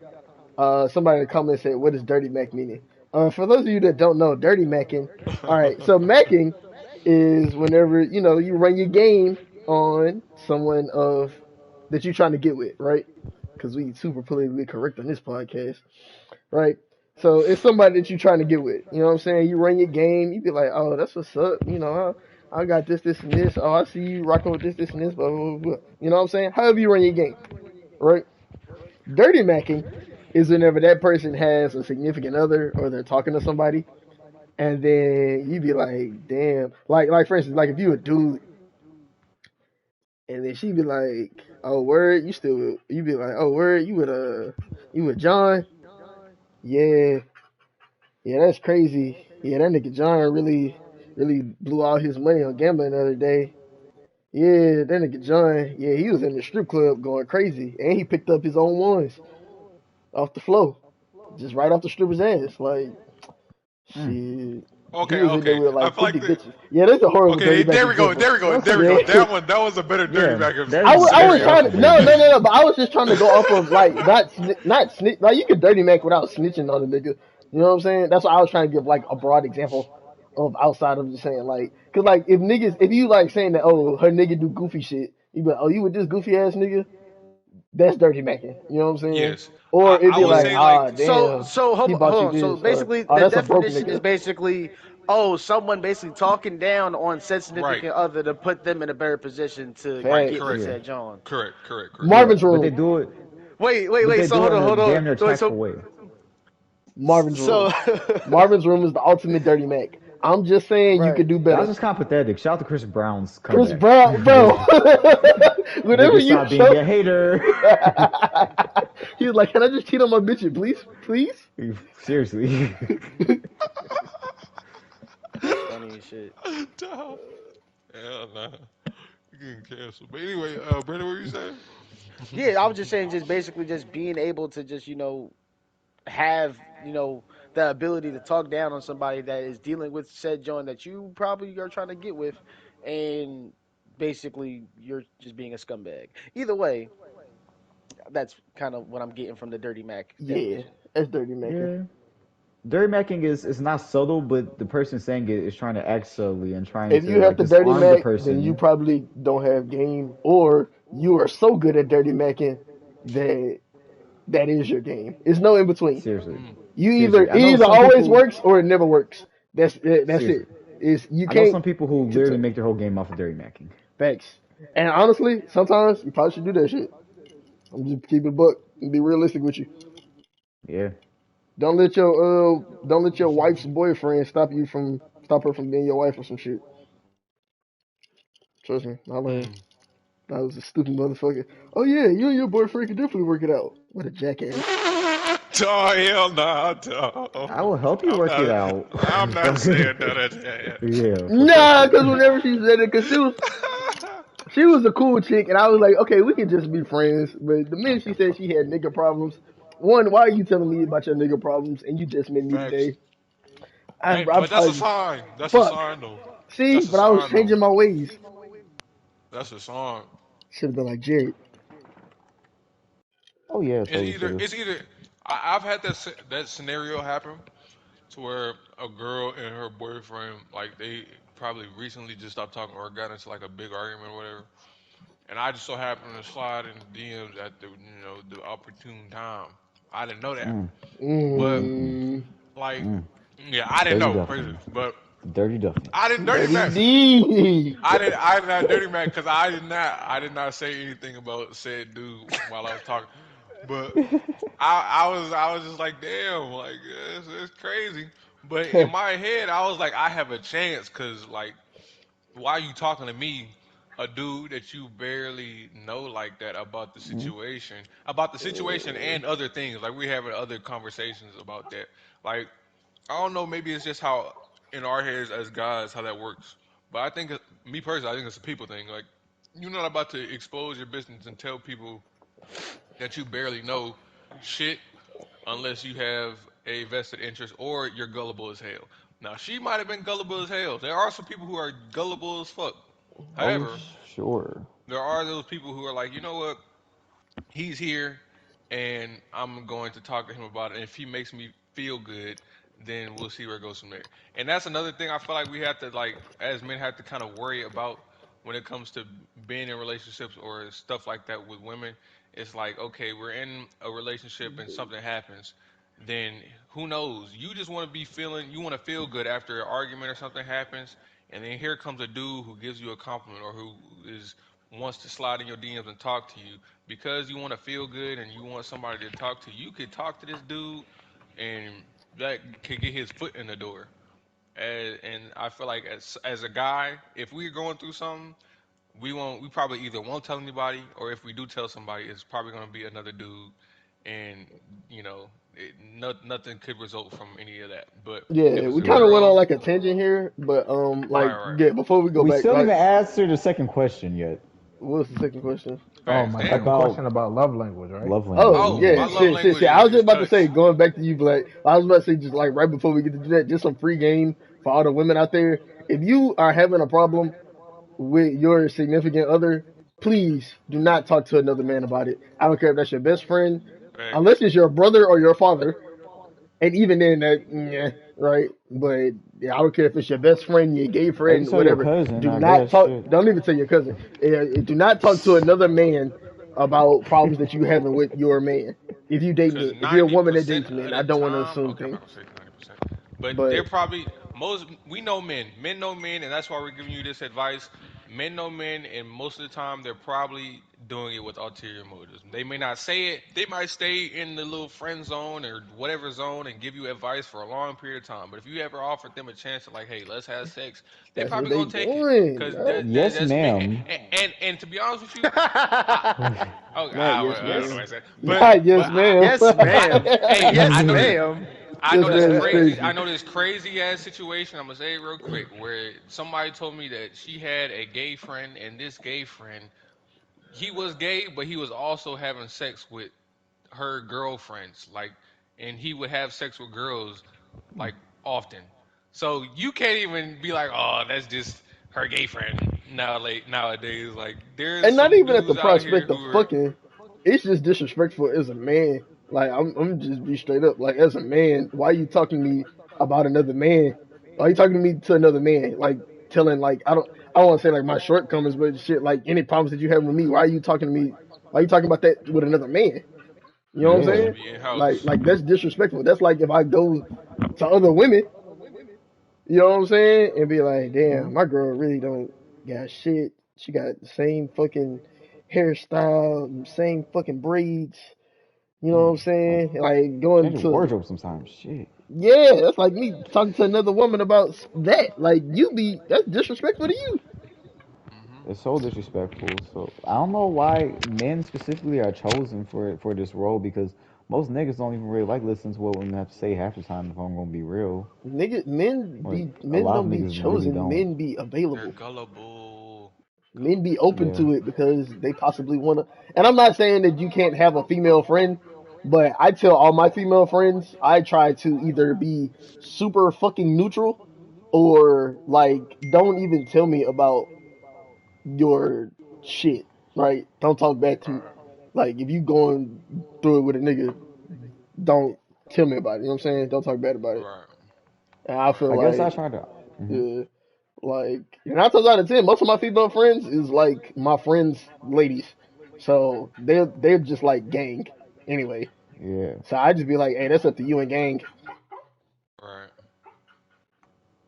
Somebody in the comments said, "What is Dirty Mac meaning?" For those of you that don't know, Dirty Macking. All right, so Macking is whenever you run your game on someone of that you're trying to get with, right? Because we super politically correct on this podcast, right? So it's somebody that you're trying to get with. You know what I'm saying? You run your game. You be like, "Oh, that's what's up." I got this, and this. Oh, I see you rocking with this, and this. Blah blah blah. You know what I'm saying? However you run your game, right? Dirty macking is whenever that person has a significant other or they're talking to somebody, and then you be like, damn, like for instance, like if you a dude, and then she be like, oh word, you be like, oh word, you with John, yeah, yeah, that's crazy, yeah, that nigga John really blew all his money on gambling the other day. Yeah, that nigga John, yeah, he was in the strip club going crazy, and he picked up his own ones off the floor, just right off the stripper's ass. Like, Mm. shit. He Okay, was in there okay. with I like feel like 50 bitches. Yeah, that's a horrible okay. dirty back There we go. example. There we go. That's a There we go. Yeah. That was a better dirty Yeah, Mac I was that's trying scenario. to awful dirty Mac. no, but I was just trying to go off of like not snitch like you can dirty Mac without snitching on a nigga. You know what I'm saying? That's why I was trying to give like a broad example of outside of just saying like, cause like if you like saying that, oh, her nigga do goofy shit, you be like, oh, you with this goofy ass nigga, that's dirty macking. You know what I'm saying? Yes, Or it'd I be would like, Yeah. say like ah, So damn, so he bought hold you on. So this, or basically, oh, the that's a broke definition is nigga. basically, oh, someone basically talking down on said right, significant other to put them in a better position to right, get with Facts. correct, Yeah. said John. correct. Yeah. Marvin's But they room. do it. Wait, But wait. they So do it in a hold on. damn near Wait, tactful so way. Marvin's so room. Marvin's room is the ultimate dirty Mac. I'm just saying you right. could do That was better. just kind of pathetic. Shout out to Chris Brown's Chris comeback. Brown, bro. But Whenever nigga, you stop being show, a hater. he was like, "Can I just cheat on my bitch, please, please?" Seriously. That's funny as shit. Hell nah, you getting canceled. But anyway, Brandon, what were you saying? Yeah, I was just saying, just basically just being able to just have the ability to talk down on somebody that is dealing with said joint that you probably are trying to get with, and basically you're just being a scumbag. Either way, that's kind of what I'm getting from the Dirty Mac Yeah, definition. that's dirty macking. Yeah. Dirty macking is not subtle, but the person saying it is trying to act subtly and trying If to you have like to dirty disarm the mac, then you person. probably don't have game, or you are so good at dirty macking that that is your game. It's no in between. Seriously. Mm. You either Seriously. it I know either some always people works or it never works. That's seriously. it. Is you I know can't some people who literally tiptoe. make their whole game off of dirty macking. Facts. And honestly, sometimes you probably should do that shit. I'm just keep it buck and be realistic with you. Yeah. Don't let your wife's boyfriend stop her from being your wife or some shit. Trust me, I learned. Mm. I was a stupid motherfucker. Oh yeah, you and your boyfriend can definitely work it out. What a jackass. Oh hell no, I no. will help you work it out. I'm not saying none of that. Yeah, for sure, Nah, for because sure. whenever she said it, because she was a cool chick, and I was like, okay, we can just be friends. But the minute Okay, she said she had nigga problems, one, why are you telling me about your nigga problems? And you just met me Facts. today. I, Hey, I but that's a probably sign. That's a fuck. sign though. See, That's a but I was sign though. changing my ways. That's a sign. Should have been like Jared. Oh yeah, so It's you should either have. it's either I've had that scenario happen to where a girl and her boyfriend like they probably recently just stopped talking or got into like a big argument or whatever, and I just so happened to slide in the DMs at the opportune time. I didn't know that, Mm, but Mmm. like mm. yeah, I didn't Dirty know, Duffin. but Dirty Duffin. I didn't dirty Dirty Mac. D. I did not dirty Mac because I did not say anything about said dude while I was talking, but I was just like, damn, like it's crazy. But in my head, I was like, I have a chance because like, why are you talking to me, a dude that you barely know like that Mm, about the situation and other things. Like we having other conversations about that. Like I don't know, maybe it's just how in our heads as guys how that works. But I think me personally, I think it's a people thing. Like you're not about to expose your business and tell people that you barely know shit unless you have a vested interest or you're gullible as hell. Now, she might have been gullible as hell. There are some people who are gullible as fuck. oh However, sure. there are those people who are like, you know what? He's here and I'm going to talk to him about it. And if he makes me feel good, then we'll see where it goes from there. And that's another thing I feel like we have to like as men have to kind of worry about when it comes to being in relationships or stuff like that with women. It's like, okay, we're in a relationship and something happens, then who knows? You just want to be feeling you want to feel good after an argument or something happens, and then here comes a dude who gives you a compliment or who is wants to slide in your DMs and talk to you because you want to feel good and you want somebody to talk to. You could talk to this dude, and that could get his foot in the door. And I feel like as a guy, if we're going through something, we probably either won't tell anybody, or if we do tell somebody, it's probably going to be another dude, and nothing could result from any of that. But if Yeah, it's we a kind of went on girl, like a tangent here, but right, like, right, yeah, before we go We back, still like, didn't even answer the second question yet what was the second question? Oh, facts, my damn. second question about about love language, right? love language. Oh Oh, yeah, my Yeah. love shit. language I was just is about to say, touch. going back to you, Black. I was about to say, just like right before we get to do that, just some free game for all the women out there. If you are having a problem with your significant other, please do not talk to another man about it. I don't care if that's your best friend, unless Facts. it's your brother or your father. And even then, that yeah, right. But yeah, I don't care if it's your best friend, your gay Or you can friend, tell your whatever. cousin, Do I not guess. talk. Shit. Don't even tell your cousin. Do not talk to another man about problems that you having with your man. If you date Because men, if you're a ninety woman that percent dates men, of I the don't want to time, assume okay, I'm things. not gonna say 90%, but they're But probably most. We know men. Men know men, and that's why we're giving you this advice. Men know men, and most of the time they're probably doing it with ulterior motives. They may not say it. They might stay in the little friend zone or whatever zone and give you advice for a long period of time. But if you ever offered them a chance to like, hey, let's have sex, they that's what probably they gonna take it. doing, Cause bro. Yes, that's me. ma'am. And to be honest with you, I, oh, Not yes, I don't know ma'am. what I said, Not but yes, ma'am. Yes, ma'am. Yes, I know this. ma'am. I Yes, know this ma'am is crazy. I crazy. know this crazy ass situation. I'm gonna say it real quick. Where somebody told me that she had a gay friend, and this gay friend, he was gay, but he was also having sex with her girlfriends. Like, and he would have sex with girls like often. So you can't even be like, oh, that's just her gay friend. Nowadays, like there's And not some even at the dudes out here prospect who of are fucking. It's just disrespectful as a man. Like I'm just be straight up. Like as a man, why are you talking to me about another man? Why are you talking to me to another man? Like telling like I don't want to say like my shortcomings, but shit like any problems that you have with me. Why are you talking to me? Why are you talking about that with another man? You know what I'm supposed to Yeah. saying? be in Like house. like that's disrespectful. That's like if I go to other women, you know what I'm saying, and be like, Mm. damn, my girl really don't got shit. She got the same fucking hairstyle, same fucking braids. You know what Mm. I'm Like, saying? Like going change your to wardrobe sometimes. Shit. yeah, that's like me talking to another woman about that. Like you be that's disrespectful to you. It's so disrespectful. So I don't know why men specifically are chosen for this role because most niggas don't even really like listening to what women have to say half the time. If I'm gonna be real, Nigga, like a men lot of don't be niggas really chosen. don't. Men be They're available. gullible. Men be Gullible. open Yeah, to it because they possibly want to. And I'm not saying that you can't have a female friend, but I tell all my female friends I try to either be super fucking neutral or like don't even tell me about your shit. Right? Don't talk back to me. Alright. Like if you going through it with a nigga, don't tell me about it. You know what I'm saying? Don't talk bad about it. Right. And I feel I Right. guess I like, try to. Hmm. yeah, like 9 times out of 10, most of my female friends is like my friends' ladies, so they're just like gang anyway. Yeah, So I just be like, hey, that's up to you and gang. Right.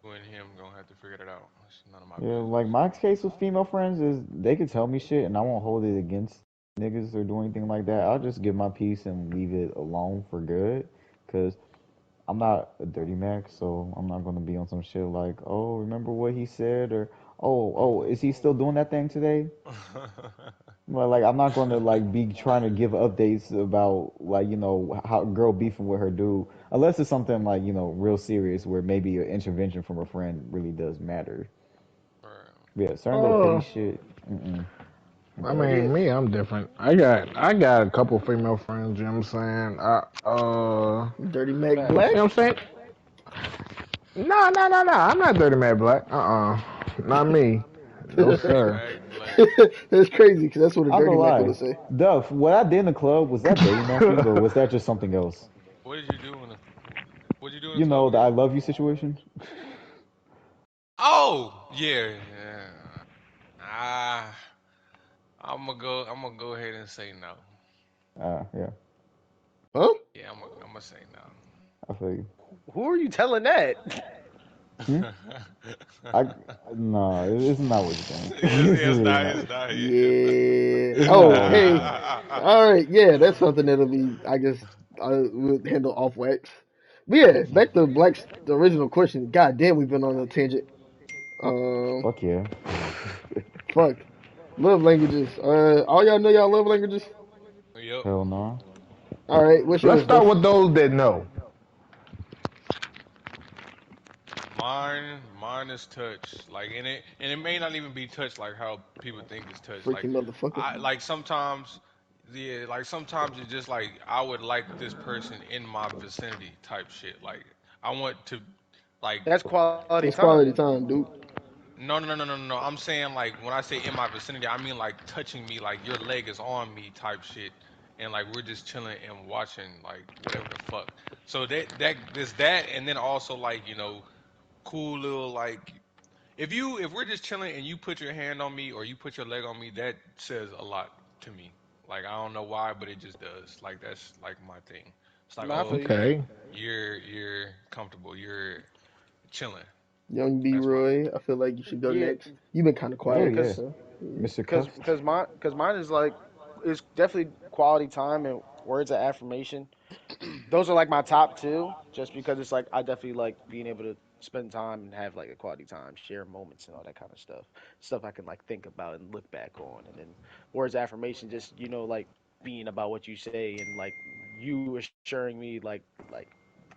You and him gonna have to figure it out. It's none of my yeah. Like business. my case with female friends is they could tell me shit and I won't hold it against niggas or do anything like that. I'll just give my piece and leave it alone for good. Cause I'm not a dirty Mac, so I'm not gonna be on some shit like, oh, remember what he said, or oh, is he still doing that thing today? Well, like I'm not gonna like be trying to give updates about like how girl beefing with her dude, unless it's something like real serious where maybe an intervention from a friend really does matter. Right. But yeah, certain little petty Oh, shit. Mm-mm. I Hell yeah, mean, me, I'm different. I got a couple female friends. You know what I'm saying? Dirty Mac you know Black. what I'm saying? No. I'm not Dirty Mad Black. Not me. No, Dirty sir. Mac Black. That's crazy because that's what a I'm Dirty gonna Mac would lie, have say. Duff. What I did in the club was that dirty macking, or was that just something else? What did you do in the What did you do in the You club know the again? I love you situation. Oh yeah, yeah. Ah, I'm gonna go ahead and say no. Yeah, Huh? Yeah, I'm gonna say I feel you. Who are you telling that? Hmm? no. I no, it's not what you think. Yes, It's yes, really not. not. It's not. Yeah. It's not Oh, what you hey. think. All right. Yeah, that's something that'll be. I guess I will handle off wax. But yeah, back to Black's the original question. God damn, we've been on a tangent. Um, Fuck yeah. fuck. Love languages. All y'all know y'all love languages. Yep. Hell no. All right, what's Let's yours, start Duff? with those that know. Mine is touch. Like, and it may not even be touch like how people think it's touch. Like, Freaking motherfucker. I like sometimes, yeah, like sometimes it's just like I would like this person in my vicinity type shit. Like, I want to, like, That's quality That's time then. quality time, dude. no. I'm saying like when I say in my vicinity, I mean like touching me, like your leg is on me type shit, and like we're just chilling and watching like whatever the fuck. So that there's that, and then also like cool little like if we're just chilling and you put your hand on me or you put your leg on me, that says a lot to me. Like I don't know why, but it just does. Like that's like my thing. It's like, Nah, I oh, feel you. okay, Okay. you're comfortable, you're chilling. Young B. That's my Roy, I feel like you should go Yeah, next. You've been kind of yeah, Oh quiet, yeah, so yeah. Mr. Cuffed. cause mine is like it's definitely quality time and words of affirmation. Those are like my top two, just because it's like I definitely like being able to spend time and have like a quality time, share moments and all that kind of stuff I can like think about and look back on, and then words of affirmation, just like being about what you say and like you assuring me like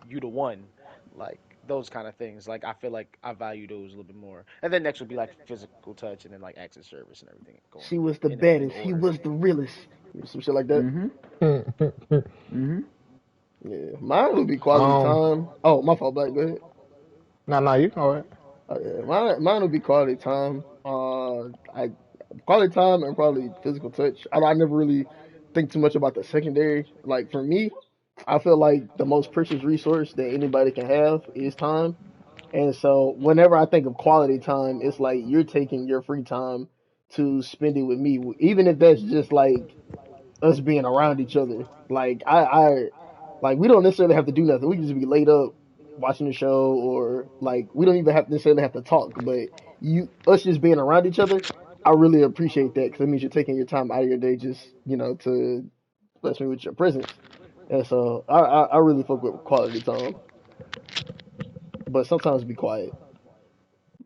you the one, like those kind of things. Like I feel like I value those a little bit more, and then next would be like physical touch, and then like acts of service and everything going She was the in baddest. He order. was the realest. Some shit like that. Mm-hmm. Mm-hmm. Yeah, mine would be quality um, time. Oh, my fault, Black. Go ahead. no, you know it. Yeah, mine would be quality time. I quality time and probably physical touch. I never really think too much about the secondary. Like for me, I feel like the most precious resource that anybody can have is time. And so whenever I think of quality time, it's like you're taking your free time to spend it with me, even if that's just like us being around each other. Like like we don't necessarily have to do nothing. We can just be laid up watching the show, or like we don't even have necessarily have to talk. But us just being around each other, I really appreciate that because it means you're taking your time out of your day just to bless me with your presence. And so I really fuck with quality time, but sometimes be quiet.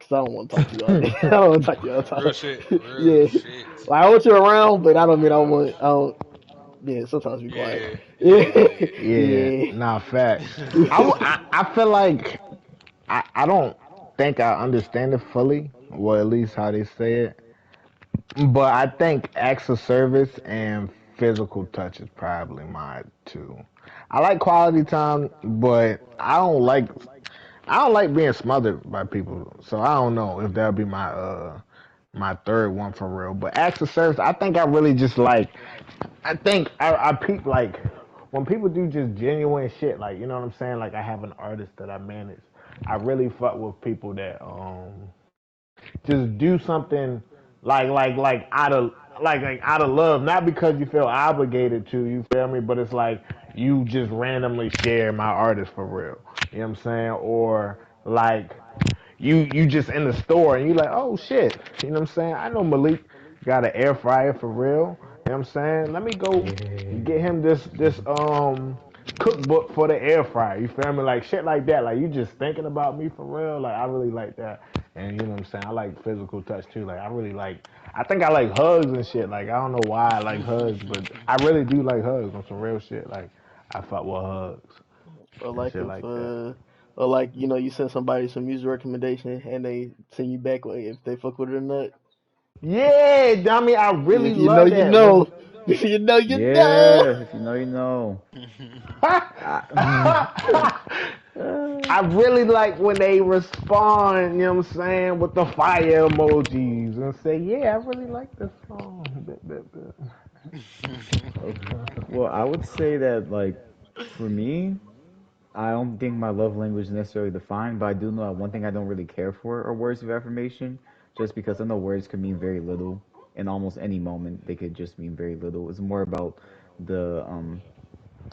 'cause I don't want to talk to you all day. I don't want to talk to you all Real the shit. time. Real Yeah, shit. like I want you around, but I don't mean I want. I don't. Yeah, sometimes be quiet. Yeah. Yeah, Yeah. Yeah, yeah. nah, facts. Yeah. I feel like I don't think I understand it fully, or at least how they say it. But I think acts of service and physical touch is probably my two. I like quality time, but I don't like being smothered by people. So I don't know if that'll be my third one for real. But acts of service, I think I really just like. I think I peep like when people do just genuine shit. Like you know what I'm saying. Like I have an artist that I manage. I really fuck with people that just do something like like out of love, not because you feel obligated to, you feel me, but it's like you just randomly share my artist for real. You know what I'm saying? Or like you just in the store and you like, oh shit, you know what I'm saying? I know Malik got an air fryer for real. You know what I'm saying? Let me go get Yeah. him this cookbook for the air fryer. You feel me? Like shit like that. Like you just thinking about me for real. Like I really like that. And you know what I'm saying? I like physical touch too. Like I really like I think I like hugs and shit. Like I don't know why I like hugs, but I really do like hugs on some real shit. Like I fuck with hugs Or and like shit if like that. or like you send somebody some music recommendation and they send you back if they fuck with it or not. Yeah, dummy, I really If you know, love you that when know. If you know, you know. Yeah, if you know, you know. I, I really like when they respond, you know what I'm saying, with the fire emojis and say, yeah, I really like this song. okay. Well, I would say that like for me, I don't think my love language is necessarily defined, but I do know that one thing I don't really care for are words of affirmation, just because I know words can mean very little in almost any moment. They could just mean very little. It's more about the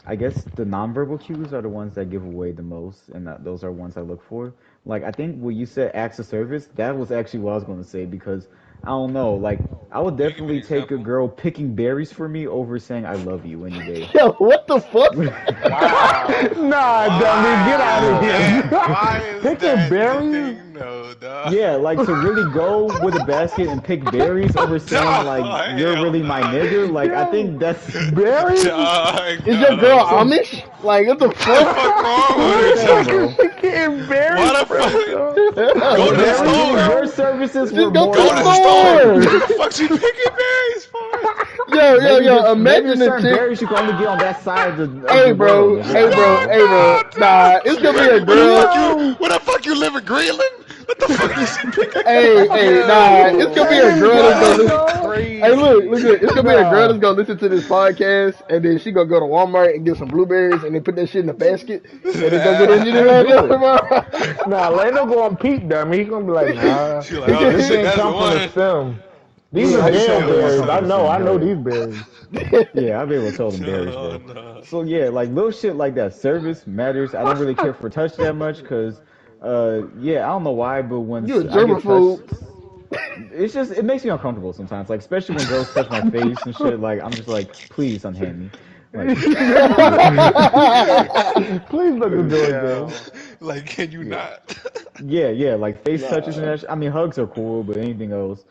I guess the nonverbal cues are the ones that give away the most, and those are ones I look for. Like I think when you said acts of service, that was actually what I was going to say because I don't know. Like I would Can you give me an definitely take a example? girl picking berries for me over saying I love you any day. Yo, what the fuck? Wow. Nah, dummy, get Why out is of that? here. Why is Picking that the berries? thing, though, dog? Yeah, like to really go with a basket and pick berries over saying Dog, like you're hell really my no. nigga. Like I Yo, think that's berries? Dog, Is your girl no. So, Amish? Like, what the What the fuck? fuck wrong I'm with just her, what saying, dog? the bro. fuck we getting berries Why the from, fuck? dog? Go to the Again, your store. services were Just go more to Go the to the about store. store. What the fuck she picking berries for? Yo, maybe imagine there's a certain chick. berries you can only get on that side of Hey, the world, bro. nigga. I don't know. No, Nah, it's dog. gonna be a Where the girl. fuck you? Yo, Where the fuck you live in Greenland? What the fuck is she picking Hey, berries nah, yo, it's for? gonna be that a is girl that's gonna wild, listen. That's dog. Hey, look, crazy. it's gonna be a girl Nah. that's gonna listen to this podcast, and then she gonna go to Walmart and get some blueberries, and then put that shit in a basket, and then go get her shit Do around it. tomorrow. Nah, Lando go on Pete dummy. He gonna be like, nah, She like, oh this shit, didn't that's the come from the one. stem. These Yeah, are I could tell damn if they Hell weren't berries. coming from I the no. know, same. I know Yeah, these berries. yeah, I'll be able to tell them berries, No, bro. no. So yeah, like little shit like that. Service matters. I don't really care for touch that much because, yeah, I don't know why, but You a I get touched, germaphobe. it's just it makes me uncomfortable sometimes. Like especially when girls touch my face and shit. Like I'm just like, please unhand me. Like, yeah, Please look the door, James. Yo, like, can you yeah. not? Yeah. Like face touches and Nah. that. I mean, hugs are cool, but anything else.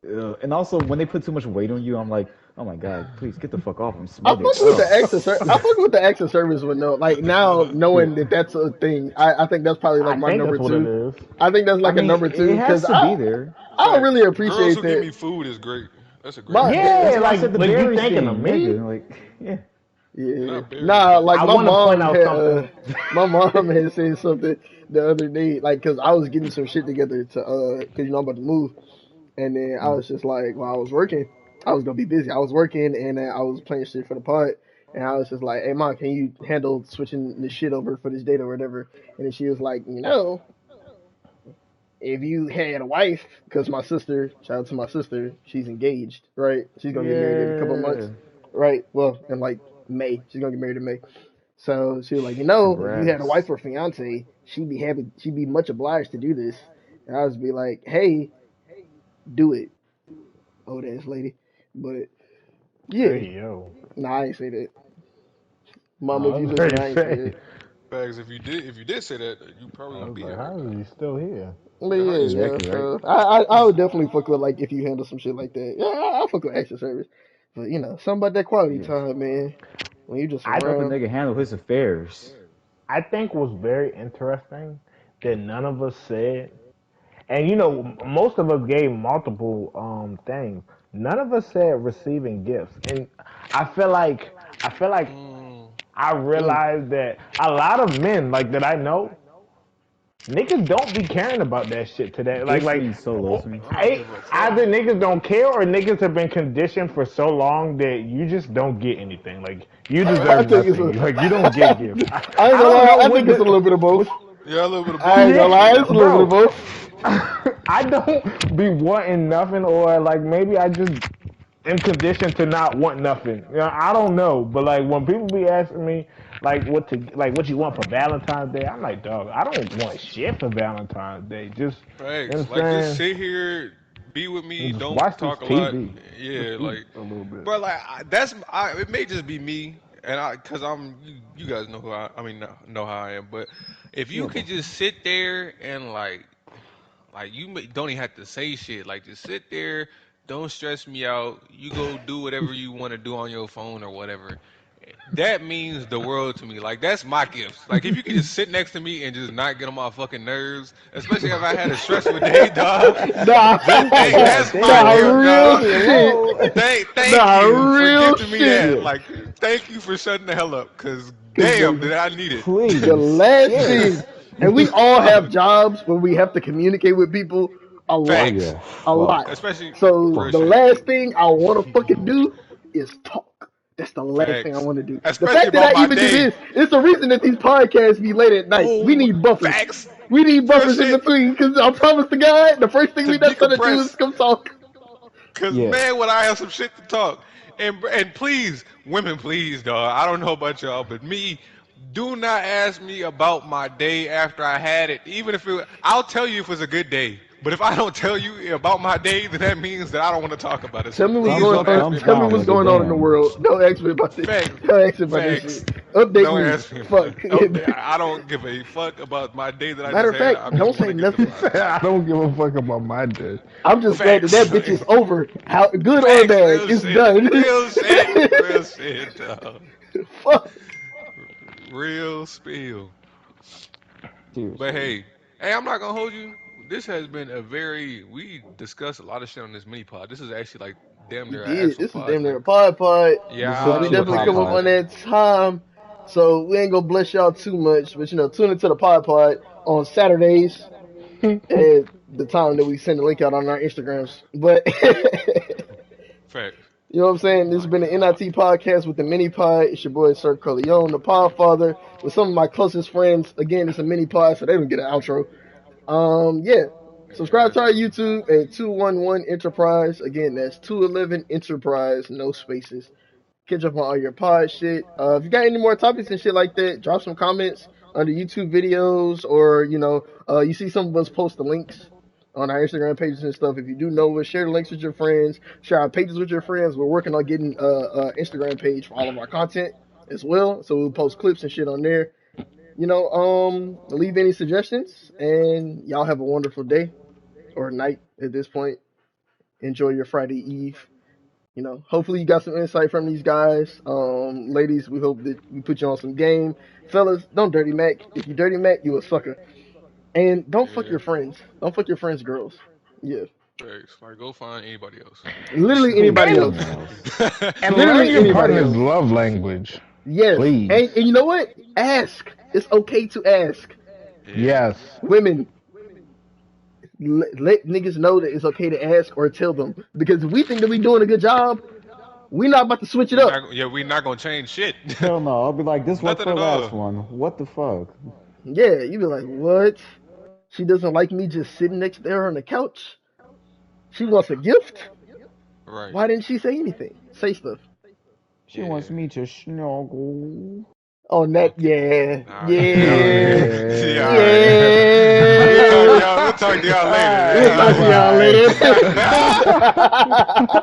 And also, when they put too much weight on you, I'm like, oh my god, please get the fuck off. I'm I smothered. fuck with the Oh, acts of I fuck with the acts of service with no like now knowing that that's a thing. I think that's probably I like my think number that's what it two. is. I think that's I like a mean, number it two because has to be there. I don't really Facts. Girls appreciate who give that. me food is great. That's a great My thing. That's Yeah, why I said the like you berries thinking of thing, me? nigga. Like, yeah, Yeah, Not berries nah, though. like I want to point out something. my mom had said something the other day, like, cause I was getting some shit together to, cause I'm about to move, and then I mm, was just like, while I was working, I was gonna be busy. I was working, and then I was playing shit for the pod, and I was just like, hey mom, can you handle switching the shit over for this date or whatever? And then she was like, if you had a wife, because my sister, shout out to my sister, she's engaged, right? She's gonna get married in a couple of months, yeah. right? Well, in like May, she's gonna get married in May. So she was like, if you had a Congrats. wife or fiance, she'd be much obliged to do this. And I was be like, hey, do it, old ass lady. But yeah, Hey yo. nah, I ain't say that. No, Mama, I if you was listen, ready I to ain't say say. that. Facts. If you did say that, you probably I wouldn't was be like, here right how now. is he still here? But Yeah, how yeah, you still yeah. Exactly here? right. So I would definitely fuck with like if you handle some shit like that. Yeah, I fuck with extra service. But something about that quality Yes. time, man. When you just I Help a around. nigga handle his affairs. I think was very interesting that none of us said, and you know, most of us gave multiple things. None of us said receiving gifts, and I feel like I feel like Mm, I Mm. realized that a lot of men like that I know, niggas don't be caring about that shit today. Gifts Like, mean so little to me. I don't give a fuck. either niggas don't care or niggas have been conditioned for so long that you just don't get anything. Like, you I deserve think it's nothing. a. Like, you don't get gifts. I ain't I gonna don't lie. know I what think it's a little bit of both. Yeah, a little bit of I both. ain't gonna lie. It's a little bit of Bro, both. I don't be wanting nothing, or like maybe I just am conditioned to not want nothing. You know, I don't know, but like when people be asking me like what you want for Valentine's Day, I'm like, dog, I don't want shit for Valentine's Day. Just you know Facts. what Like just I'm sit here, be with saying? me. Just Don't watch this talk a lot. TV. Just Yeah, eat like, a little bit. bro. Like it may just be me, and cause you guys know who I mean, know how I am. But if you Yeah, could bro. just sit there and like don't even have to say shit. Like just sit there, don't stress me out. You go do whatever you want to do on your phone or whatever. That means the world to me. Like that's my gifts. Like if you could just sit next to me and just not get on my fucking nerves, especially if I had a stressful day, dog. Nah, Just Oh that's god my nah, damn. gift, real dog. shit. Hello. Thank Nah, you for real gifting me shit. that. Yeah. Like thank you for shutting the hell up. Cause Cause damn, did I need it. the Please. last thing, Yes. and we all have jobs where we have to communicate with people a Oh lot, Facts. yeah, a fuck, lot. Especially So real the fuck. shit. last thing I want to fucking do is talk. That's the last thing I Facts. want to do. The Especially fact that about I my even do day. this, it's the reason that these podcasts be late at night. We Oh, need buffers. facts. We need Real buffers in shit. between because I promise to God, the first thing To we not trying to do is decompress. come talk. Cause Yeah. man, would I have some shit to talk. And please, women, please, dog. I don't know about y'all, but me, do not ask me about my day after I had it. Even if I'll tell you if it was a good day. But if I don't tell you about my day, then that means that I don't want to talk about it. Tell So me what's please Thumbs going don't up, on. ask me thumbs Tell about me my down, what's day. nigga. going on in the Damn. world. Don't ask me about this. Facts, Don't ask me about this facts. shit. Update Don't me. ask me Fuck. about. I don't give a fuck about my day that I Matter just of had. fact, I just don't want say to get the He nothing. said, like. I don't give a fuck about my day. I'm just glad that Facts. that bitch is over. How good or Facts, bad, real it's shit, done. real shit, dog. Fuck. Real spill. But Seriously. hey, I'm not gonna hold you. This has been a very we discussed a lot of shit on this mini pod. This is actually like damn We near an did. actual This is pod. damn near Like, a pod. yeah, This is Because we actually I a definitely pod come appreciate up pod. on that. that time. So we ain't gonna bless y'all too much. But tune into the pod on Saturdays at the time that we send the link out on our Instagrams. But Facts. you know what I'm saying? This has My been an God. NIT podcast with the mini pod. It's your boy Sir Corleone, the pod father, with some of my closest friends. Again, it's a mini pod, so they don't get an outro. Yeah. Yeah, Subscribe to that's our true. YouTube at 211 Enterprise. Again, that's 211 Enterprise, no spaces. Catch up on all your pod shit. If you got any more topics and shit like that, drop some comments under YouTube videos, or you see some of us post the links on our Instagram pages and stuff. If you do know us, share the links with your friends, share our pages with your friends. We're working on getting Instagram page for all of our content as well, so we'll post clips and shit on there. Leave any suggestions, and y'all have a wonderful day or night at this point. Enjoy your Friday Eve. Hopefully you got some insight from these guys. Ladies, we hope that we put you on some game. Fellas, don't dirty Mac. If you dirty Mac, you a sucker. And don't fuck Yeah, your friends. Don't fuck your friends' girls. Yeah. facts. Like, go find anybody else. Literally Go anybody find And else. someone else. and learn Literally your anybody partner's else. love language, Yes. please. And you know what? Ask. It's okay to ask. Yeah, Yes. Women, let niggas know that it's okay to ask or tell them. Because if we think that we doing a good job, we not about to switch it up. we not gonna change shit. Hell no. I'll be like, this worked Nothing for at last all. one. What the fuck? Yeah, you be like, what? She doesn't like me just sitting next to her on the couch. She wants a gift. Right. Why didn't she say anything? Say stuff. She wants Yeah. me to snuggle. On that, Okay. yeah, All right. yeah, See, all right. We'll talk to yeah. y'all. We'll talk to y'all later. We'll talk to y'all Bye later. bye.